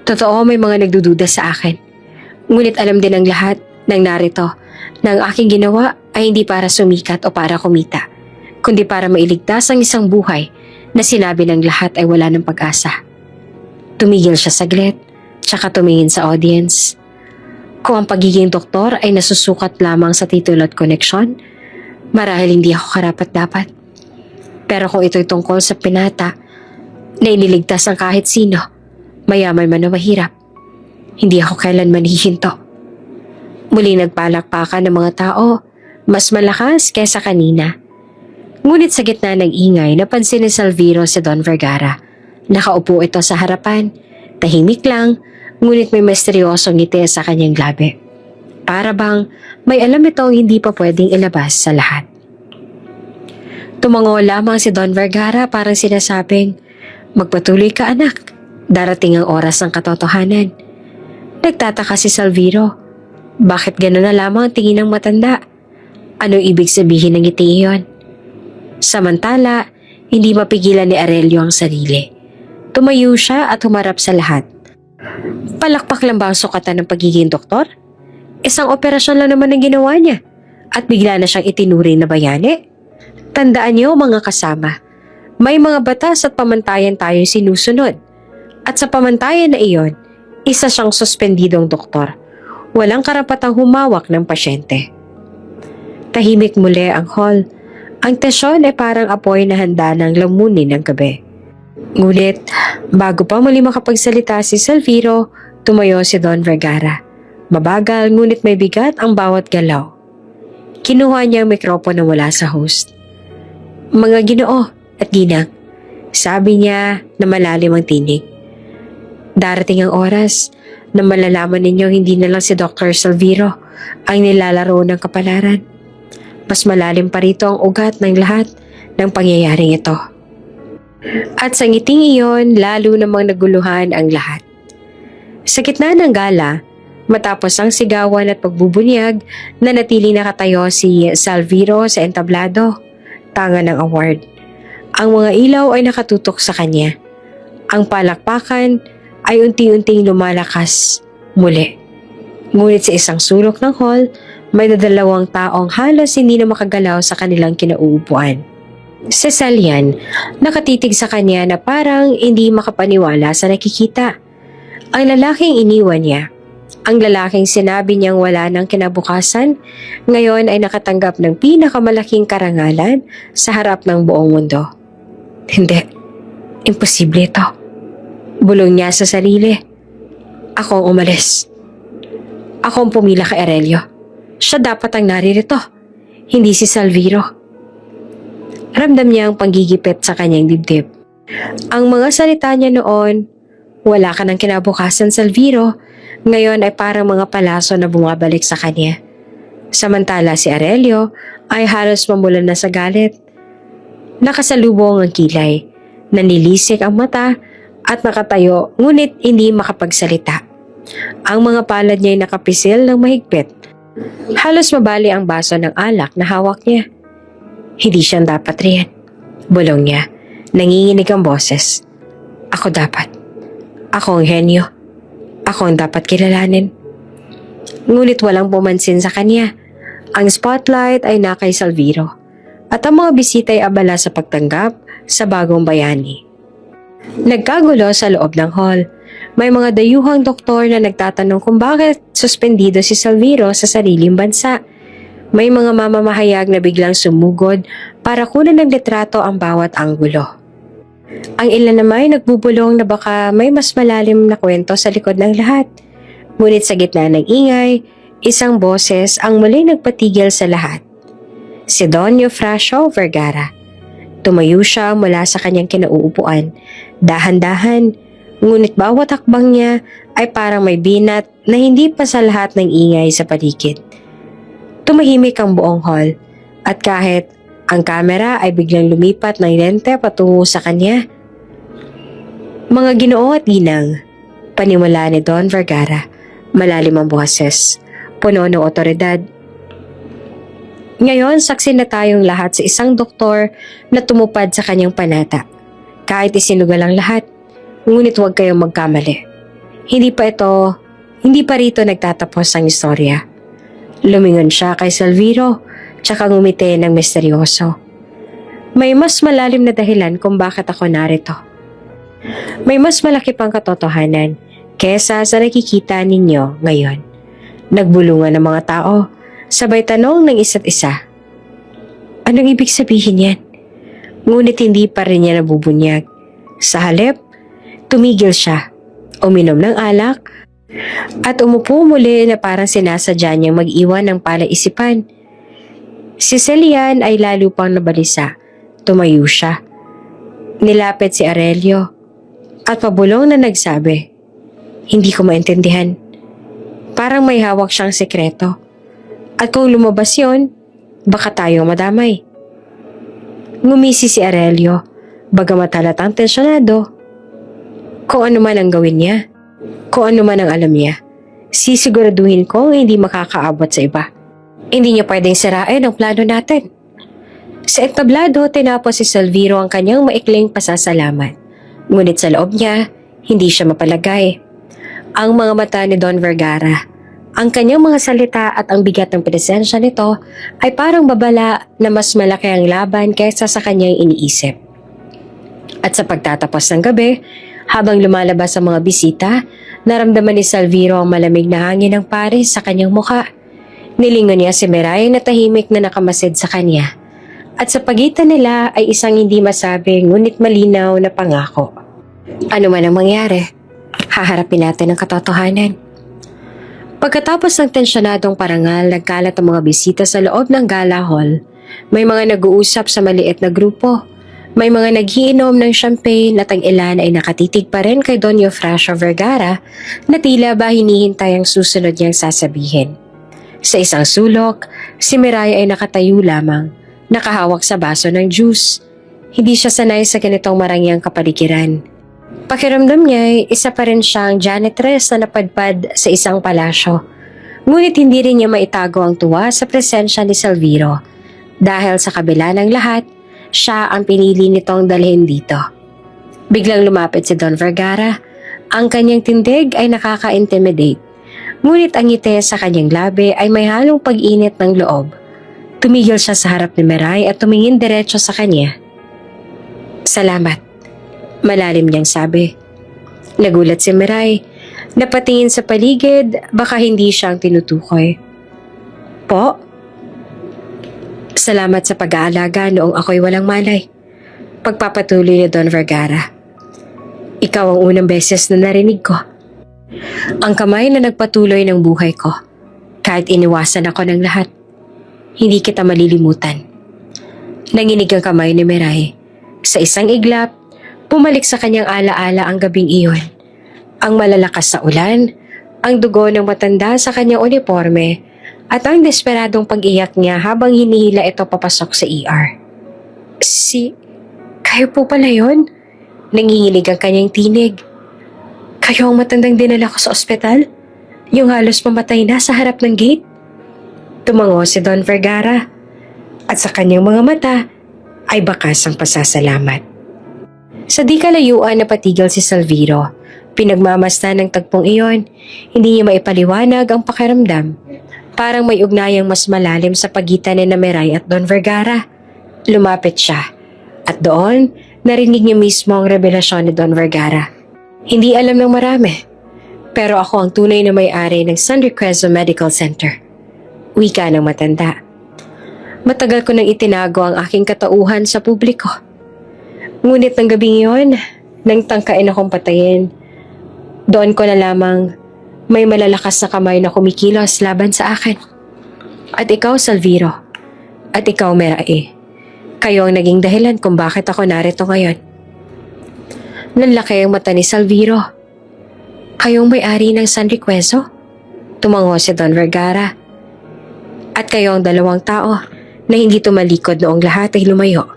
A: Totoo, may mga nagdududa sa akin. Ngunit alam din ng lahat ng narito na ang aking ginawa ay hindi para sumikat o para kumita, kundi para mailigtas ang isang buhay na sinabi ng lahat ay wala ng pag-asa. Tumigil siya saglit, tsaka tumingin sa audience. Kung ang pagiging doktor ay nasusukat lamang sa titulo at koneksyon, marahil hindi ako karapat-dapat. Pero kung ito'y tungkol sa pinata na iniligtas ang kahit sino, mayaman man o mahirap, hindi ako kailanman hihinto. Muling nagpalakpakan ng mga tao, mas malakas kesa kanina. Ngunit sa gitna ng ingay, napansin ni Salviro si Don Vergara. Nakaupo ito sa harapan, tahimik lang, ngunit may misteryosong ngiti sa kanyang labi. Para bang may alam itong hindi pa pwedeng ilabas sa lahat. Tumango lamang si Don Vergara, parang sinasabing, "Magpatuloy ka anak, darating ang oras ng katotohanan." Nagtataka si Salviro. Bakit gano'n na lamang ang tingin ng matanda? Ano ibig sabihin ng ngiti iyon? Samantala, hindi mapigilan ni Aurelio ang sarili. Tumayo siya at humarap sa lahat. Palakpak lang ba ang sukatan ng pagiging doktor? Isang operasyon lang naman ang ginawa niya at bigla na siyang itinuring na bayani. Tandaan niyo mga kasama, may mga batas at pamantayan tayong sinusunod. At sa pamantayan na iyon, isa siyang suspendidong doktor. Walang karapatang humawak ng pasyente. Tahimik muli ang hall. Ang tensyon ay parang apoy na handa ng lamunin ng gabi. Ngunit, bago pa muli makapagsalita si Salviro, Tumayo si Don Vergara. Mabagal ngunit may bigat ang bawat galaw. Kinuha niya ang mikropono mula sa host. Mga Ginoo at Ginang, sabi niya na malalim ang tinig. Darating ang oras na malalaman ninyo hindi na lang si Dr. Salviro ang nilalaro ng kapalaran. Mas malalim pa rito ang ugat ng lahat ng pangyayaring ito. At sa ngiting iyon, lalo namang naguluhan ang lahat. Sa gitna ng gala, matapos ang sigawan at pagbubunyag, nanatiling nakatayo si Salviro sa entablado, tanga ng award. Ang mga ilaw ay nakatutok sa kanya. Ang palakpakan ay unti-unting lumalakas muli. Ngunit sa isang sulok ng hall, may dadalawang taong halos hindi na makagalaw sa kanilang kinauupuan. Si Celian, nakatitig sa kanya na parang hindi makapaniwala sa nakikita. Ang lalaking iniwan niya, ang lalaking sinabi niyang wala ng kinabukasan, ngayon ay nakatanggap ng pinakamalaking karangalan sa harap ng buong mundo. Hindi, imposible ito. Bulong niya sa sarili. Ako ang umalis. Ako ang pumila kay Aurelio. Siya dapat ang naririto, hindi si Salviro. Ramdam niya ang panggigipit sa kanyang dibdib. Ang mga salita niya noon, wala ka ng kinabukasan, Salviro, ngayon ay parang mga palaso na bumabalik sa kanya. Samantala si Aurelio ay halos mamulan na sa galit. Nakasalubong ang kilay, nanilisik ang mata at nakatayo ngunit hindi makapagsalita. Ang mga palad niya ay nakapisil ng mahigpit. Halos mabali ang baso ng alak na hawak niya. Hindi siya dapat riyan. Bulong niya. Nanginginig ang boses. Ako dapat. Ako ang henyo. Ako ang dapat kilalanin. Ngunit walang pumansin sa kanya. Ang spotlight ay nakay Salviro. At ang mga bisita ay abala sa pagtanggap sa bagong bayani. Nagkagulo sa loob ng hall. May mga dayuhang doktor na nagtatanong kung bakit suspendido si Salviro sa sariling bansa. May mga mamamahayag na biglang sumugod para kunan ng litrato ang bawat anggulo. Ang ilan naman ay nagbubulong na baka may mas malalim na kwento sa likod ng lahat. Ngunit sa gitna ng ingay, isang boses ang muling nagpatigil sa lahat. Si Don Eufrasio Vergara. Tumayo siya mula sa kanyang kinauupuan. Dahan-dahan, ngunit bawat hakbang niya ay parang may binat na hindi pa sa lahat ng ingay sa paligid. Tumahimik ang buong hall at kahit ang kamera ay biglang lumipat ng lente patungo sa kanya. Mga Ginoo at Ginang, panimula ni Don Vergara, malalim ang boses, puno ng otoridad. Ngayon, saksi na tayong lahat sa isang doktor na tumupad sa kanyang panata. Kahit isinugal ang lahat, ngunit huwag kayong magkamali. Hindi pa rito nagtatapos ang istorya. Lumingon siya kay Salviro, tsaka ngumiti ng misteryoso. May mas malalim na dahilan kung bakit ako narito. May mas malaki pang katotohanan kesa sa nakikita ninyo ngayon. Nagbulungan ng mga tao, sabay tanong ng isa't isa. Anong ibig sabihin yan? Ngunit hindi pa rin niya nabubunyag. Sa halip, tumigil siya, uminom ng alak, at umupo muli na parang sinasadya niyang mag-iwan ng palaisipan. Si Celian ay lalo pang nabalisa. Tumayo siya. Nilapit si Aurelio at pabulong na nagsabi, hindi ko maintindihan. Parang may hawak siyang sekreto. At kung lumabas yon, baka tayong madamay. Ngumisi si Aurelio, bagamat halatang tensyonado. Kung ano man ang gawin niya, kung ano man ang alam niya, sisiguraduhin kong hindi makakaabot sa iba. Hindi niya pwedeng sirain ang plano natin. Sa entablado, tinapos si Salviro ang kanyang maikling pasasalamat. Ngunit sa loob niya, hindi siya mapalagay. Ang mga mata ni Don Vergara, ang kanyang mga salita at ang bigat ng presensya nito ay parang babala na mas malaki ang laban kaysa sa kanyang iniisip. At sa pagtatapos ng gabi, habang lumalabas ang mga bisita, naramdaman ni Salviro ang malamig na hangin ng Paris sa kanyang mukha. Nilingon niya si Miray na tahimik na nakamasid sa kanya. At sa pagitan nila ay isang hindi masabi ngunit malinaw na pangako. Ano man ang mangyari, Haharapin natin ang katotohanan. Pagkatapos ng tensyonadong parangal, nagkalat ang mga bisita sa loob ng gala hall. May mga nag-uusap sa maliit na grupo. May mga naghiinom ng champagne at ang ilan ay nakatitig pa rin kay Don Eufrasio Vergara na tila ba hinihintay ang susunod niyang sasabihin. Sa isang sulok, si Mirai ay nakatayo lamang, nakahawak sa baso ng juice. Hindi siya sanay sa ganitong marangyang kapaligiran. Pakiramdam niya ay isa pa rin siyang janitress na napadpad sa isang palasyo. Ngunit hindi rin niya maitago ang tuwa sa presensya ni Salviro dahil sa kabila ng lahat, siya ang pinili nitong dalhin dito. Biglang lumapit si Don Vergara. Ang kanyang tindig ay nakaka-intimidate. Ngunit ang ngiti sa kanyang labi ay may halong pag-init ng loob. Tumigil siya sa harap ni Mirai at tumingin diretso sa kanya. "Salamat," malalim niyang sabi. Nagulat si Mirai. Napatingin sa paligid, baka hindi siya ang tinutukoy. "Po?" "Salamat sa pag-aalaga noong ako'y walang malay." Pagpapatuloy ni Don Vergara. "Ikaw ang unang beses na narinig ko. Ang kamay na nagpatuloy ng buhay ko. Kahit iniwasan ako ng lahat, hindi kita malilimutan." Nanginig ang kamay ni Mirai. Sa isang iglap, pumalik sa kanyang alaala ang gabing iyon. Ang malalakas sa ulan, ang dugo ng matanda sa kanyang uniforme, at ang desperadong pag-iyak niya habang hinihila ito papasok sa ER. Kayo po pala yun?" Nanginginig ang kanyang tinig. "Kayo ang matandang dinala ko sa ospital? Yung halos mamatay na sa harap ng gate?" Tumango si Don Vergara at sa kanyang mga mata ay bakas ang pasasalamat. Sa di kalayuan na patigil si Salviro, pinagmamasdan ng tagpong iyon, hindi niya maipaliwanag ang pakiramdam. Parang may ugnayang mas malalim sa pagitan ni Mirai at Don Vergara. Lumapit siya at doon narinig niya mismo ang revelasyon ni Don Vergara. "Hindi alam ng marami, pero ako ang tunay na may-ari ng San Requezo Medical Center." Wika ng matanda. "Matagal ko nang itinago ang aking katauhan sa publiko. Ngunit ng gabing iyon, nang tangkain akong patayin, doon ko na lamang may malalakas na kamay na kumikilos laban sa akin. At ikaw, Salviro, at ikaw, Mirai, kayo ang naging dahilan kung bakit ako narito ngayon." Nanlaki ang mata ni Salviro. "Kayong may-ari ng San Requezo?" Tumango si Don Vergara. "At kayo ang dalawang tao na hindi tumalikod noong lahat ay lumayo."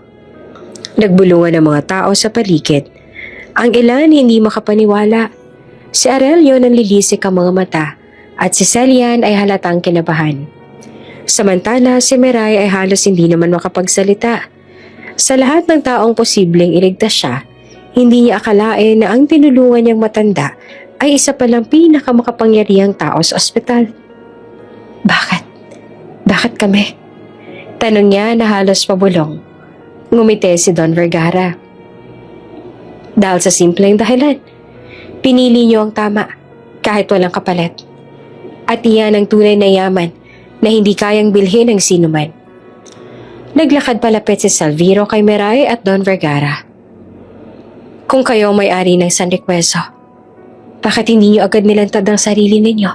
A: Nagbulungan ang mga tao sa paligid. Ang ilan hindi makapaniwala. Si Aurelio nanlilisik ang mga mata at si Celian ay halatang kinabahan. Samantala si Mirai ay halos hindi naman makapagsalita. Sa lahat ng taong posibleng iligtas siya, hindi niya akalain na ang tinulungan niyang matanda ay isa palang pinakamakapangyarihang tao sa ospital. Bakit? Bakit kami?" Tanong niya na halos pabulong. Ngumiti si Don Vergara. "Dahil sa simpleng dahilan. Pinili niyo ang tama, kahit walang kapalit. At iyan ang tunay na yaman na hindi kayang bilhin ng sinuman." Naglakad palapit si Salviro kay Mirai at Don Vergara. "Kung kayo ang may-ari ng San Requezo, bakit hindi niyo agad nilantad ang sarili ninyo?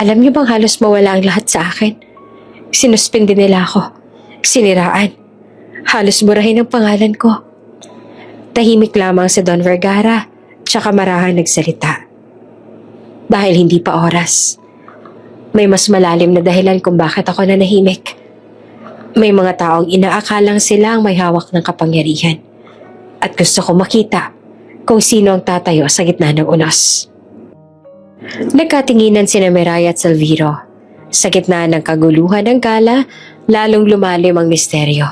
A: Alam niyo bang halos mawala ang lahat sa akin? Sinuspindi nila ako, siniraan, halos burahin ang pangalan ko." Tahimik lamang si Don Vergara, tsaka marahan nagsalita. "Dahil hindi pa oras. May mas malalim na dahilan kung bakit ako nanahimik. May mga taong inaakalang sila ang may hawak ng kapangyarihan. At gusto ko makita kung sino ang tatayo sa gitna ng unos." Nagkatinginan sina Mirai at Salviro. Sa gitna ng kaguluhan ng gala, lalong lumalim ang misteryo.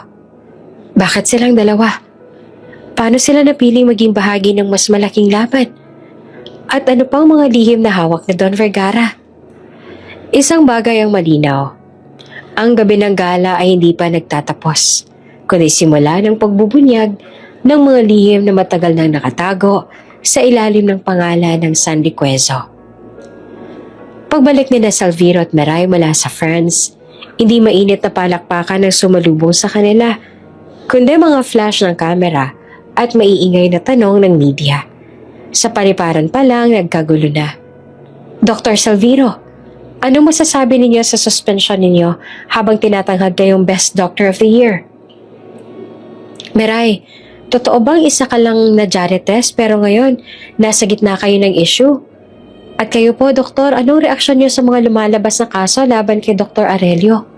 A: Bakit silang dalawa? Paano sila napiling maging bahagi ng mas malaking laban? At ano pang mga lihim na hawak ni Don Vergara? Isang bagay ang malinaw. Ang gabi ng gala ay hindi pa nagtatapos, kundi simula ng pagbubunyag ng mga lihim na matagal nang nakatago sa ilalim ng pangalan ng San Requezo. Pagbalik ni Salviro at Mirai mula sa France, hindi mainit na palakpakan ang sumalubong sa kanila, kundi mga flash ng kamera at maiingay na tanong ng media. Sa paliparan pa lang, nagkagulo na. Dr. Salviro, ano masasabi ninyo sa suspension ninyo habang tinatanghag kayong Best Doctor of the Year? Meray, totoo bang isa ka lang na janitress pero ngayon nasa gitna kayo ng issue? At kayo po, Doktor, anong reaksyon niyo sa mga lumalabas na kaso laban kay Dr. Aurelio?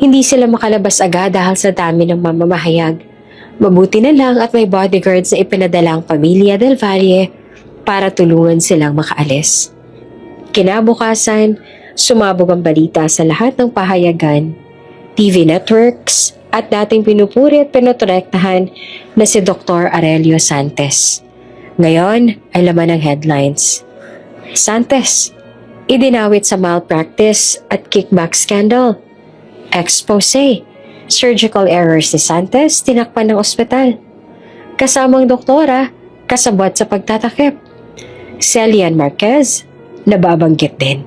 A: Hindi sila makalabas agad dahil sa dami ng mamamahayag. Mabuti na lang at may bodyguards na ipinadala ang pamilya Del Valle para tulungan silang makaalis. Kinabukasan, sumabog ang balita sa lahat ng pahayagan, TV networks, at dating pinupuri at pinotorektahan na si Dr. Aurelio Santos. Ngayon ay laman ng headlines. Santos, idinawit sa malpractice at kickback scandal. Expose, surgical errors ni Santos tinakpan ng ospital. Kasamang doktora, kasabwat sa pagtatakip. Celian Marquez, nababanggit din.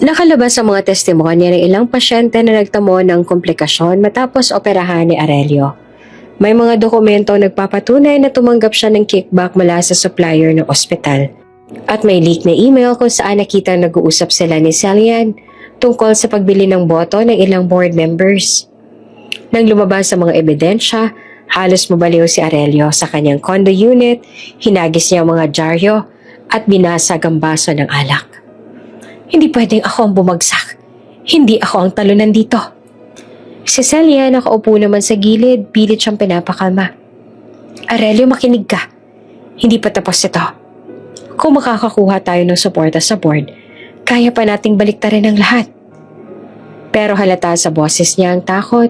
A: Nakalabas ang mga testimonya ng ilang pasyente na nagtamo ng komplikasyon matapos operahan ni Aurelio. May mga dokumento nagpapatunay na tumanggap siya ng kickback mula sa supplier ng ospital. At may leak na email kung saan nakita nag-uusap sila ni Celian tungkol sa pagbili ng boto ng ilang board members. Nang lumabas sa mga ebidensya, halos mabaliw si Aurelio sa kanyang condo unit, hinagis niya ang mga dyaryo at binasag ang baso ng alak. Hindi pwedeng ako ang bumagsak. Hindi ako ang talunan dito. Si Celia nakaupo naman sa gilid, pilit siyang pinapakalma. Aurelio, makinig ka. Hindi pa tapos ito. Kung makakakuha tayo ng suporta sa board, kaya pa nating baliktarin ang lahat. Pero halata sa boses niya ang takot.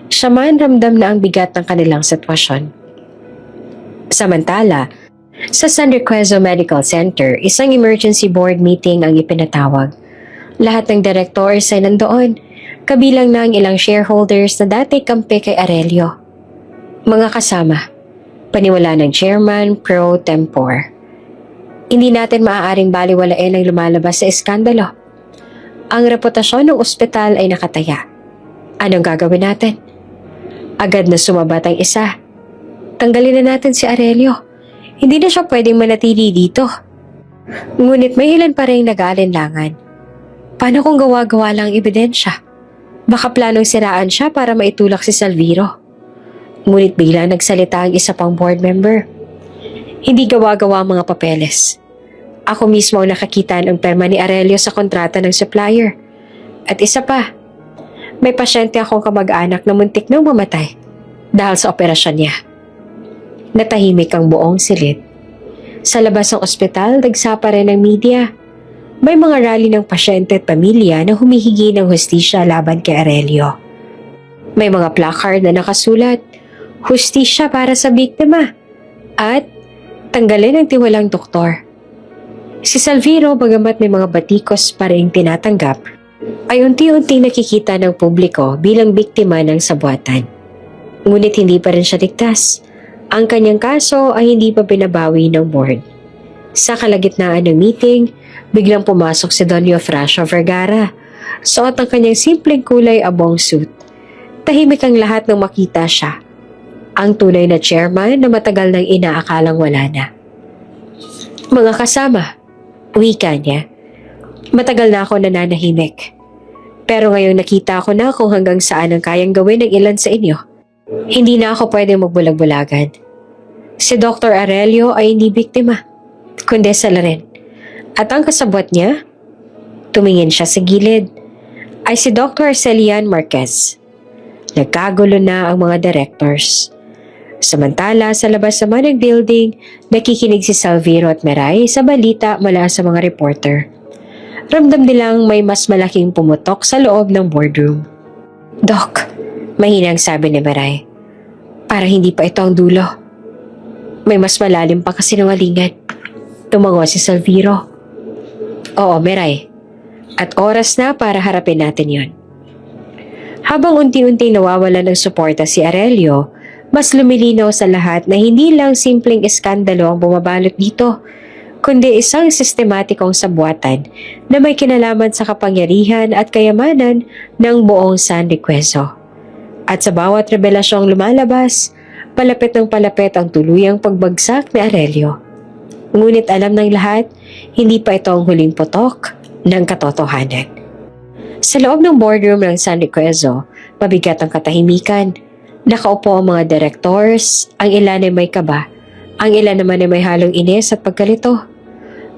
A: Siya man ramdam na ang bigat ng kanilang sitwasyon. Samantala, sa San Requezo Medical Center, isang emergency board meeting ang ipinatawag. Lahat ng directors ay nandoon, kabilang na ang ilang shareholders na dati kampe kay Aurelio. Mga kasama, paniwala ng chairman pro tempore. Hindi natin maaaring baliwalain ang lumalabas sa iskandalo. Ang reputasyon ng ospital ay nakataya. Anong gagawin natin? Agad na sumabat ang isa. Tanggalin na natin si Aurelio. Hindi na siya pwedeng manatili dito. Ngunit may ilan pa rin nag-aalinlangan. Paano kung gawa-gawa lang ang ebidensya? Baka planong siraan siya para maitulak si Salviro. Ngunit bigla nagsalita ang isa pang board member. Hindi gawa-gawa ang mga papeles. Ako mismo ang nakakita ng perma ni Aurelio sa kontrata ng supplier. At isa pa, may pasyente akong kamag-anak na muntik nang mamatay dahil sa operasyon niya. Natahimik ang buong silid. Sa labas ng ospital, nagsapa rin ng media. May mga rally ng pasyente at pamilya na humihingi ng hustisya laban kay Aurelio. May mga placard na nakasulat, hustisya para sa biktima at tanggalin ang tiwalang doktor. Si Salviro, bagamat may mga batikos pa rin tinatanggap, ay unti-unti nakikita ng publiko bilang biktima ng sabuatan. Ngunit hindi pa rin siya ligtas. Ang kanyang kaso ay hindi pa pinabawi ng board. Sa kalagitnaan ng meeting, biglang pumasok si Don Eufrasio Vergara. Suot ang kanyang simpleng kulay abong suit. Tahimik ang lahat nang makita siya. Ang tunay na chairman na matagal nang inaakalang wala na. Mga kasama, wika niya. Matagal na ako nananahimik. Pero ngayong nakita ko na kung hanggang saan ang kayang gawin ng ilan sa inyo. Hindi na ako pwedeng magbulag-bulagan. Si Dr. Aurelio ay hindi biktima, kundi salarin. At ang kasabwat niya, tumingin siya sa gilid, ay si Dr. Celian Marquez. Nagkagulo na ang mga directors. Samantala, sa labas naman ng building, nakikinig si Salviro at Meray sa balita mula sa mga reporter. Ramdam nilang may mas malaking pumutok sa loob ng boardroom. Doc, mahinang sabi ni Meray. Para hindi pa ito ang dulo. May mas malalim pa kasinungalingan. Tumango si Salviro. Oo, Meray. At oras na para harapin natin yon. Habang unti-unti nawawala ng suporta si Aurelio, mas lumilinaw sa lahat na hindi lang simpleng iskandalo ang bumabalot dito, kundi isang sistematikong sabuatan na may kinalaman sa kapangyarihan at kayamanan ng buong San Requezo. At sa bawat revelasyong lumalabas, palapit ng palapit ang tuluyang pagbagsak ni Aurelio. Ngunit alam ng lahat, hindi pa ito ang huling putok ng katotohanan. Sa loob ng boardroom ng San Riquezo, mabigat ang katahimikan. Nakaupo ang mga directors, ang ilan ay may kaba, ang ilan naman ay may halong inis at pagkalito.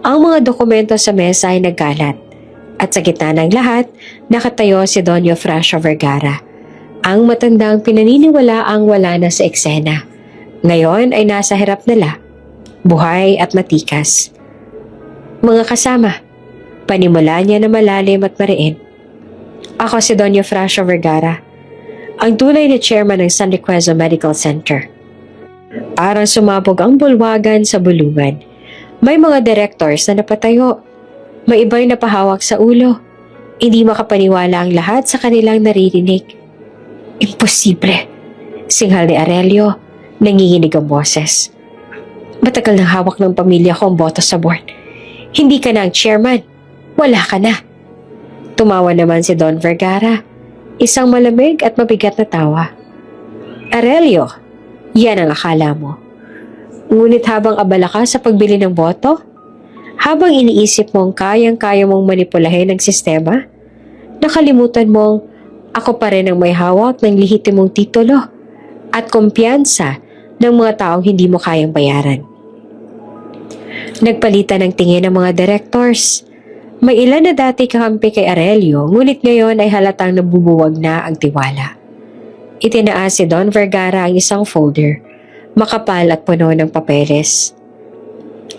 A: Ang mga dokumento sa mesa ay nagkalat. At sa gitna ng lahat, nakatayo si Don Eufrasio Vergara, ang matandang pinaniniwala ang wala na sa eksena. Ngayon ay nasa hirap nila, buhay at matikas. Mga kasama, panimula niya na malalim at mariin. Ako si Don Eufrasio Vergara, ang tunay na chairman ng San Riquezo Medical Center. Parang sumabog ang bulwagan sa bulungan. May mga directors na napatayo. May iba'y napahawak sa ulo. Hindi makapaniwala ang lahat sa kanilang naririnig. Imposible. Singhal ni Aurelio, nanginginig ang boses. Matagal nang hawak ng pamilya ko ang boto sa board. Hindi ka na ang chairman. Wala ka na. Tumawa naman si Don Vergara. Isang malamig at mabigat na tawa. Aurelio, yan ang akala mo. Ngunit habang abala ka sa pagbili ng boto, habang iniisip mong kayang-kaya mong manipulahin ang sistema, nakalimutan mong ako pa rin ang may hawak ng lehitimong titulo at kumpiyansa ng mga taong hindi mo kayang bayaran. Nagpalitan ng tingin ng mga directors. May ilan na dati kakampi kay Aurelio, ngunit ngayon ay halatang nabubuwag na ang tiwala. Itinaas si Don Vergara ang isang folder, makapal at puno ng papeles.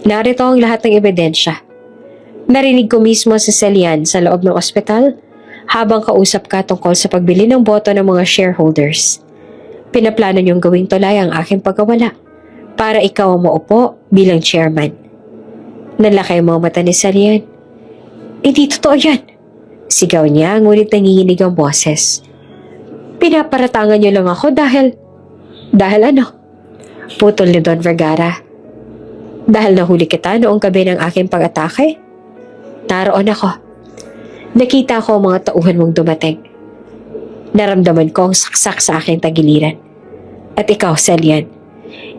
A: Narito ang lahat ng ebidensya. Narinig ko mismo si Celian sa loob ng ospital habang kausap ka tungkol sa pagbili ng boto ng mga shareholders. Pinaplano niyong gawing tulay ang aking pagkawala para ikaw ang maupo bilang chairman. Nalaki ang mga mata ni Celian. Hindi totoo yan. Sigaw niya, ngunit nanginginig ang boses. Pinaparatangan niyo lang ako dahil ano? Putol ni Don Vergara. Dahil nahuli kita noong gabi ng aking pag-atake? Naroon ako. Nakita ko ang mga tauhan mong dumating. Naramdaman ko ang saksak sa aking tagiliran. At ikaw, Celian,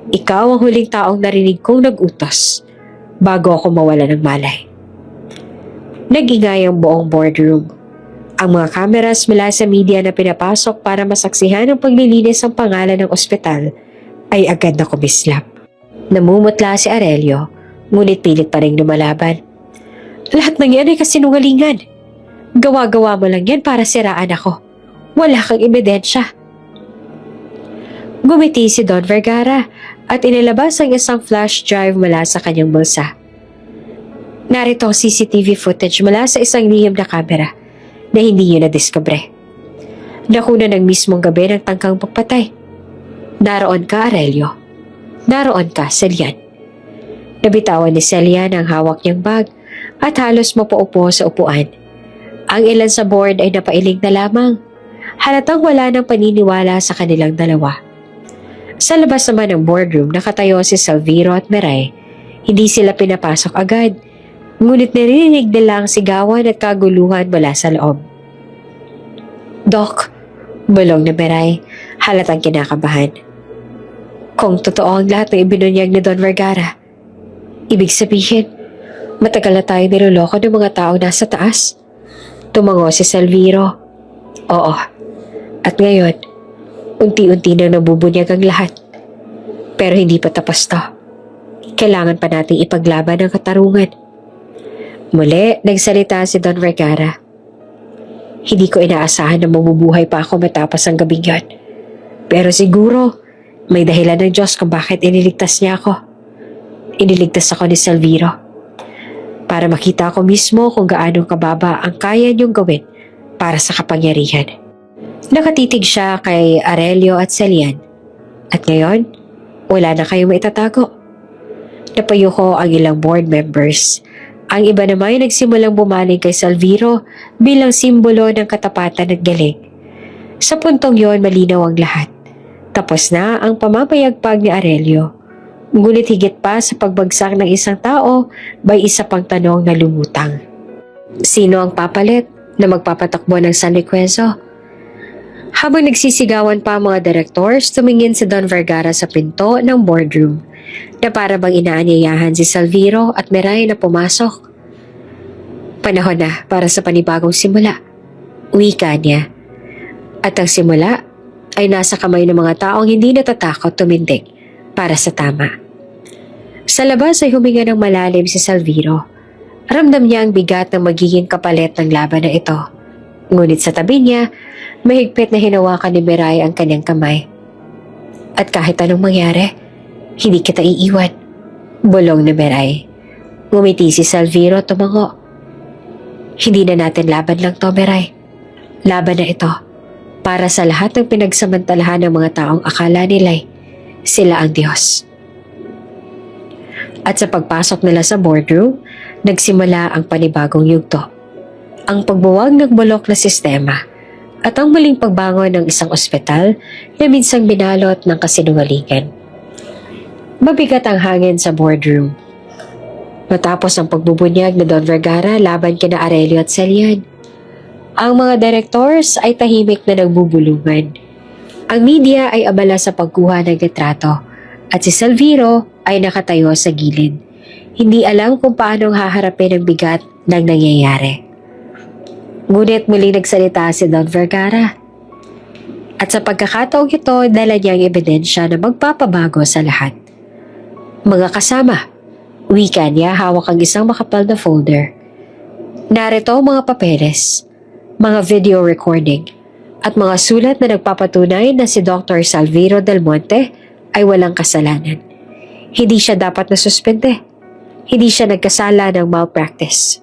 A: ikaw ang huling taong narinig kong nag-utos bago ako mawala ng malay. Nag-ingay ang buong boardroom. Ang mga kameras mula sa media na pinapasok para masaksihan ang paglilinis ng pangalan ng ospital ay agad na kumislap. Namumutla si Aurelio, ngunit pilit pa rin lumalaban. Lahat ng yan ay kasinungalingan. Gawa-gawa mo lang yan para siraan ako. Wala kang ebidensya. Gumiti si Don Vergara at inilabas ang isang flash drive mula sa kanyang bulsa. Narito ang CCTV footage mula sa isang lihim na kamera na hindi niyo na-discover. Nakuna ng mismong gabi ng tangkang pagpatay. Naroon ka, Aurelio. Naroon ka, Celian. Nabitawan ni Celian ang hawak niyang bag at halos mapaupo sa upuan. Ang ilan sa board ay napailing na lamang. Halatang wala ng paniniwala sa kanilang dalawa. Sa labas naman ng boardroom, nakatayo si Salviro at Meray. Hindi sila pinapasok agad, ngunit narinig nila ang sigawan at kaguluhan mula sa loob. Doc, bulong ni Meray, halatang kinakabahan. Kung totoo ang lahat ng ibinunyag ni Don Vergara, ibig sabihin, matagal na tayo niloloko ng mga tao nasa taas. Tumango si Salviro. Oo, at ngayon, unti-unti na nabubunyag ang lahat. Pero hindi pa tapos to. Kailangan pa nating ipaglaban ang katarungan. Muli, nagsalita si Don Vergara. Hindi ko inaasahan na mabubuhay pa ako matapos ang gabing yon. Pero siguro, may dahilan ng Diyos kung bakit iniligtas niya ako. Iniligtas ako ni Salviro. Para makita ko mismo kung gaano kababa ang kaya niyong gawin para sa kapangyarihan. Nakatitig siya kay Aurelio at Celian. At ngayon, wala na kayong maitatago. Napayo ko ang ilang board members. Ang iba naman ay nagsimulang bumaling kay Salviro bilang simbolo ng katapatan at galing. Sa puntong yon, malinaw ang lahat. Tapos na ang pamapayagpag ni Aurelio. Ngunit higit pa sa pagbagsak ng isang tao, may isa pang tanong na lumutang. Sino ang papalit na magpapatakbo ng San Riquezo? Habang nagsisigawan pa ang mga directors, tumingin si Don Vergara sa pinto ng boardroom na para bang inaanyayahan si Salviro at Miray na pumasok. Panahon na para sa panibagong simula, wika niya. At ang simula ay nasa kamay ng mga taong hindi natatakot tumindig para sa tama. Sa labas ay huminga ng malalim si Salviro. Ramdam niya ang bigat ng magiging kapalit ng laban na ito. Ngunit sa tabi niya, mahigpit na hinawakan ni Miray ang kanyang kamay. At kahit anong mangyari, hindi kita iiwan. Bulong ni Miray. Ngumiti si Salviro at tumango. Hindi na natin laban lang to, Miray. Laban na ito para sa lahat ng pinagsamantalahan ng mga taong akala nila'y sila ang Diyos. At sa pagpasok nila sa boardroom, nagsimula ang panibagong yugto. Ang pagbuwag ng bulok na sistema at ang muling pagbangon ng isang ospital na minsang binalot ng kasinungalingan. Mabigat ang hangin sa boardroom. Matapos ang pagbubunyag ni Don Vergara laban kina Aurelio at Celian, ang mga directors ay tahimik na nagbubulungan. Ang media ay abala sa pagkuha ng litrato at si Salviro ay nakatayo sa gilid. Hindi alam kung paanong haharapin ang bigat ng nangyayari. Ngunit muling nagsalita si Don Vergara. At sa pagkakataong ito, dala niya ang ebidensya na magpapabago sa lahat. Mga kasama, wika niya hawak ang isang makapal na folder. Narito ang mga papeles, mga video recording, at mga sulat na nagpapatunay na si Dr. Salviro Del Monte ay walang kasalanan. Hindi siya dapat nasuspende. Hindi siya nagkasala ng malpractice.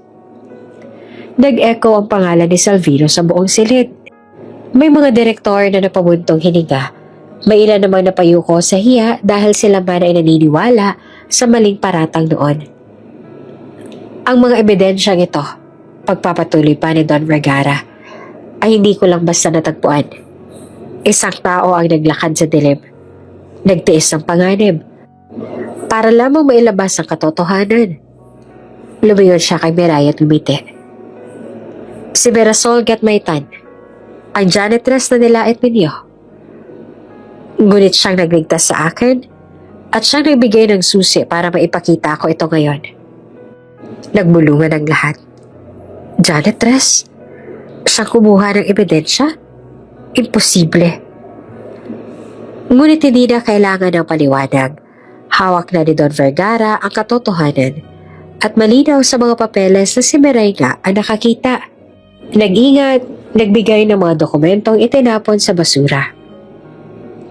A: Nag-echo ang pangalan ni Salviro sa buong silid. May mga direktor na napabuntong hininga. May ilan namang napayuko sa hiya dahil sila man ay naniniwala sa maling paratang noon. Ang mga ebidensyang ito, pagpapatuloy pa ni Don Vergara, ay hindi ko lang basta natagpuan. Isang tao ang naglakad sa dilim. Nagtiis ng panganib para lamang mailabas ang katotohanan. Lumingon siya kay Miray at lumiti. Si Mirasol Gatmaytan, ang janitress na nilait ninyo. Ngunit siyang nagligtas sa akin at siyang nagbigay ng susi para maipakita ko ito ngayon. Nagbulungan ang lahat. Janitress? Siyang kumuha ng ebidensya? Imposible. Ngunit hindi na kailangan ng paliwanag. Hawak na ni Don Vergara ang katotohanan at malinaw sa mga papeles na si Miray nga ang nakakita. Nag-ingat, nagbigay ng mga dokumentong itinapon sa basura.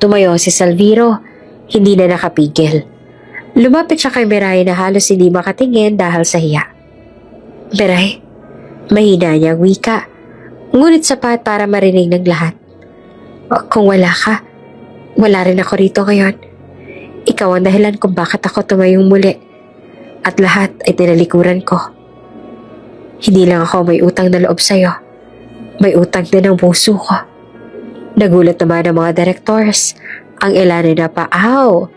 A: Tumayo si Salviro, hindi na nakapigil. Lumapit siya kay Miray na halos hindi makatingin dahil sa hiya. Miray, mahina niyang wika, ngunit sapat para marinig ng lahat. Kung wala ka, wala rin ako rito ngayon. Ikaw ang dahilan kung bakit ako tumayong muli. At lahat ay tinalikuran ko. Hindi lang ako may utang na loob sa'yo. May utang din ang puso ko. Nagulat naman ang mga directors. Ang ilan ay napaaw.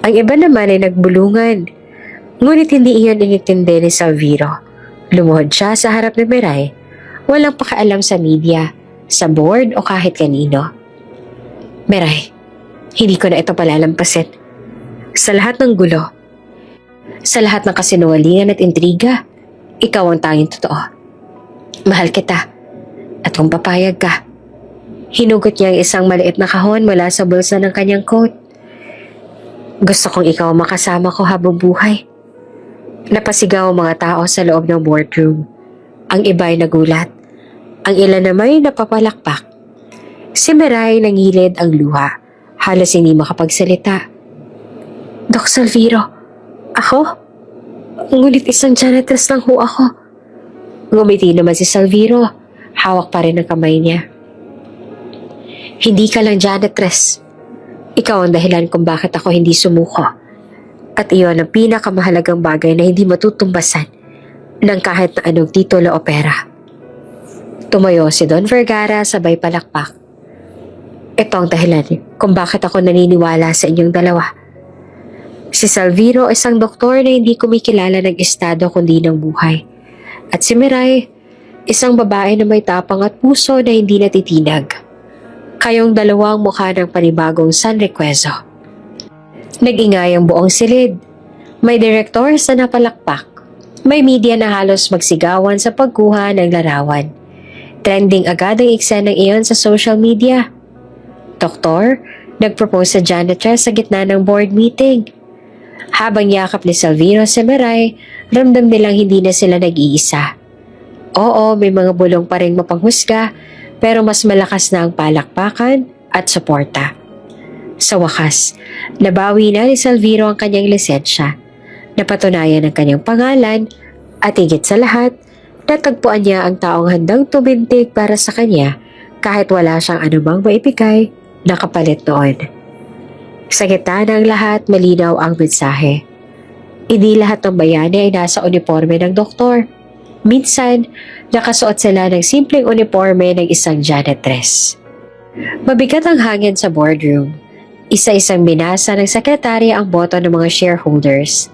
A: Ang iba naman ay nagbulungan. Ngunit hindi iyon inintindi ni Salviro. Lumuhod siya sa harap ni Miray. Walang pakialam sa media, sa board o kahit kanino. Miray, hindi ko na ito palalampasin. Sa lahat ng gulo, sa lahat ng kasinungalingan at intriga, ikaw ang tanging totoo. Mahal kita. At kung papayag ka, hinugot niya ang isang maliit na kahon mula sa bulsa ng kanyang coat. Gusto kong ikaw ang makasama ko habang buhay. Napasigaw ang mga tao sa loob ng boardroom. Ang iba ay nagulat. Ang ilan naman ay napapalakpak. Si Miray nangilid ang luha. Halos hindi makapagsalita. Doc Salviro, ako? Ngunit isang janitress lang ho ako. Ngumiti naman si Salviro. Hawak pa rin ang kamay niya. Hindi ka lang janitress. Ikaw ang dahilan kung bakit ako hindi sumuko. At iyon ang pinakamahalagang bagay na hindi matutumbasan ng kahit na anong titulo o pera. Tumayo si Don Vergara sabay palakpak. Ito ang dahilan kung bakit ako naniniwala sa inyong dalawa. Si Salviro ay isang doktor na hindi kumikilala ng estado kundi ng buhay. At si Miray, isang babae na may tapang at puso na hindi natitinag. Kayong dalawang mukha ng panibagong San Requezo. Nag-ingay ang buong silid. May direktor sa napalakpak. May media na halos magsigawan sa pagkuha ng larawan. Trending agad ang eksenang iyon sa social media. Doktor, nagpropose sa janitress sa gitna ng board meeting. Habang yakap ni Salviro si Miray, ramdam nilang hindi na sila nag-iisa. Oo, may mga bulong pa rin mapanghusga, pero mas malakas na ang palakpakan at suporta. Sa wakas, nabawi na ni Salviro ang kanyang lisensya. Napatunayan ang kanyang pangalan at higit sa lahat, natagpuan niya ang taong handang tumintig para sa kanya kahit wala siyang anumang maibigay na kapalit noon. Sa gitna ng lahat, malinaw ang mensahe. Hindi lahat ng bayani ay nasa uniforme ng doktor. Minsan, nakasuot sila ng simpleng uniforme ng isang janitress. Mabigat ang hangin sa boardroom. Isa-isang binasa ng sekretarya ang boto ng mga shareholders.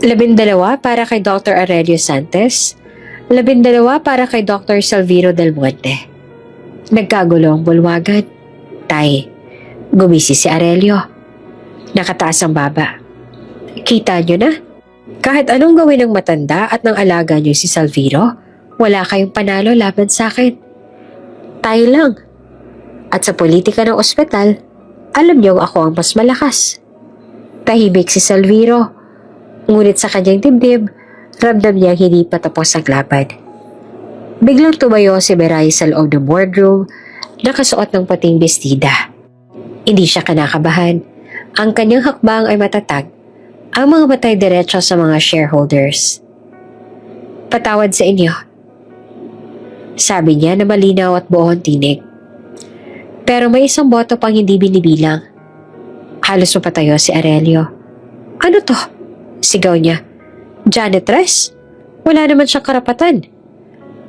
A: 12 para kay Dr. Aurelio Santos, 12 para kay Dr. Salviro Del Monte. Nagkagulo ang bulwagan. Tay, gumisi si Aurelio. Nakataas ang baba. Kita nyo na? Kahit anong gawin ng matanda at ng alaga nyo si Salviro, wala kayong panalo laban sa akin. Tayo lang. At sa politika ng ospital, alam niyong ako ang mas malakas. Tahimik si Salviro. Ngunit sa kanyang dibdib, ramdam niyang hindi pa tapos ang laban. Biglang tumayo si Miray sa loob ng boardroom, nakasuot ng puting bestida. Hindi siya kinakabahan. Ang kanyang hakbang ay matatag. Ang mga matay diretso sa mga shareholders. Patawad sa inyo. Sabi niya na malinaw at buong tinig. Pero may isang boto pang hindi binibilang. Halos mapatayo si Aurelio. Ano to? Sigaw niya. Janitress? Wala naman siyang karapatan.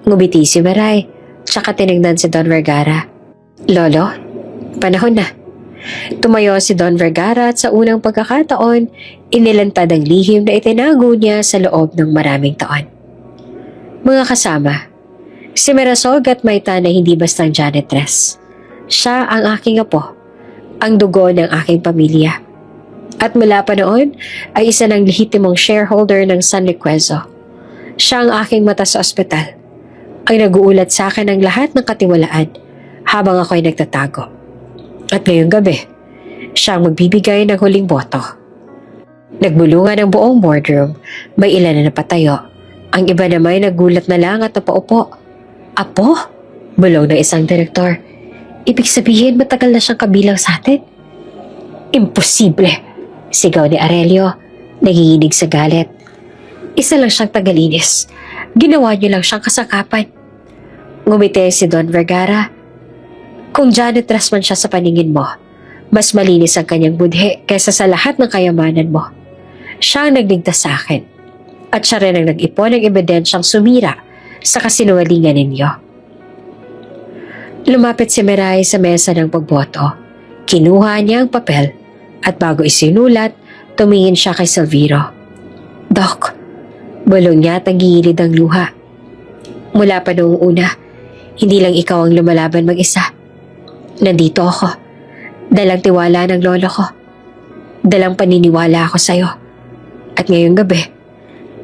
A: Ngumiti si Miray, tsaka tinignan si Don Vergara. Lolo, panahon na. Tumayo si Don Vergara at sa unang pagkakataon, inilantad ang lihim na itinago niya sa loob ng maraming taon. Mga kasama, si Mirasol Gatmayta na hindi bastang janitress. Siya ang aking apo, ang dugo ng aking pamilya. At mula pa noon ay isa ng lehitimong shareholder ng San Requezo. Siya ang aking mata sa ospital. Ang nag-uulat sa akin ng lahat ng katiwalaan habang ako ay nagtatago. At ngayong gabi, siya ang magbibigay ng huling boto. Nagbulungan ang buong boardroom, may ilan na napatayo. Ang iba naman ay nagulat na lang at napaupo. Apo? Bulong ng isang direktor. Ibig sabihin matagal na siyang kabilang sa atin? Imposible! Sigaw ni Aurelio, nagiginig sa galit. Isa lang siyang tagalinis. Ginawa niyo lang siyang kasakapan. Ngumiti si Don Vergara. Kung janitress man siya sa paningin mo, mas malinis ang kanyang budhe kaysa sa lahat ng kayamanan mo. Siya ang nagligtas sa akin. At siya rin ang nag-ipon ng ebidensyang sumira sa kasinungalingan ninyo. Lumapit si Miray sa mesa ng pagboto. Kinuha niya ang papel at bago isinulat, tumingin siya kay Salviro. Doc, bulong niya at nagigilid ang luha. Mula pa noong una, hindi lang ikaw ang lumalaban mag-isa. Nandito ako. Dalang tiwala ng lolo ko. Dalang paniniwala ako sa'yo. At ngayong gabi,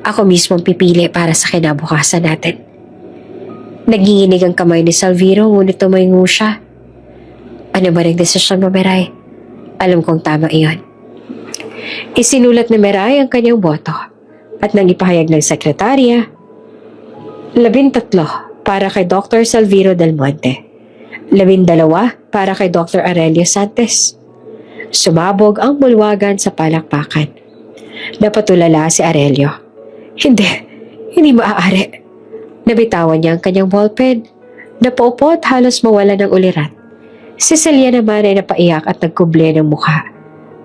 A: ako mismo pipili para sa kinabukasan natin. Naginginig ang kamay ni Salviro ngunit tumayo siya. Ano ba rin desisyon mo, Miray? Alam kong tama iyon. Isinulat ni Miray ang kanyang boto at nang ipahayag ng sekretarya, 13 para kay Dr. Salviro Del Monte, 12 para kay Dr. Aurelio Santos. Sumabog ang bulwagan sa palakpakan. Napatulala si Aurelio. Hindi maaari. Nabitawan niya ang kanyang ballpen. Napaupo at halos mawala ng ulirat. Si Celia naman ay napaiyak at nagkuble ng mukha.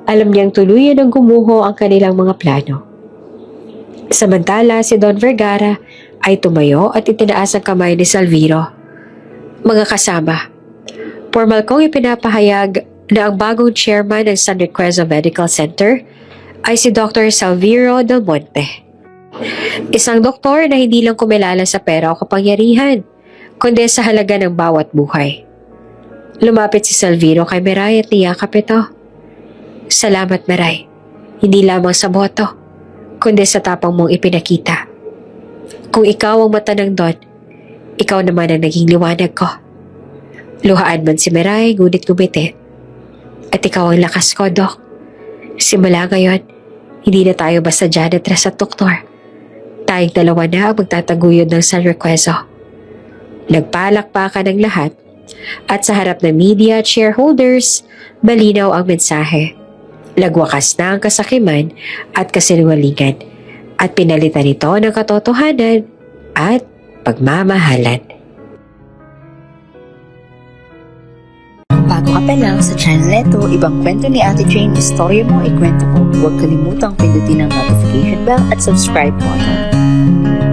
A: Alam niyang tuluyan ng gumuho ang kanilang mga plano. Samantala si Don Vergara ay tumayo at itinaas ang kamay ni Salviro. Mga kasama, formal kong ipinapahayag na ang bagong chairman ng San Requezo Medical Center ay si Dr. Salviro Del Monte. Isang doktor na hindi lang kumilala sa pera o kapangyarihan, kundi sa halaga ng bawat buhay. Lumapit si Salvino kay Miray at niyakap ito. Salamat, Miray. Hindi lamang sa boto, kundi sa tapang mong ipinakita. Kung ikaw ang mata ng Don, ikaw naman ang naging liwanag ko. Luhaan man si Miray, ngunit gumiti. At ikaw ang lakas ko, Doc. Simula ngayon, hindi na tayo basta janitress at doktor. Tayong dalawa na ang magtataguyod ng San Requezo. Nagpalakpakan ng lahat at sa harap ng media at shareholders, malinaw ang mensahe. Lagwakas na ang kasakiman at kasinungalingan at pinalitan ito ng katotohanan at pagmamahalan.
B: Bago ka pa lang sa channel neto, ibang kwento ni Ate Jane, istorya mo, ikwento ko. Huwag kalimutang pindutin ang notification bell at subscribe button.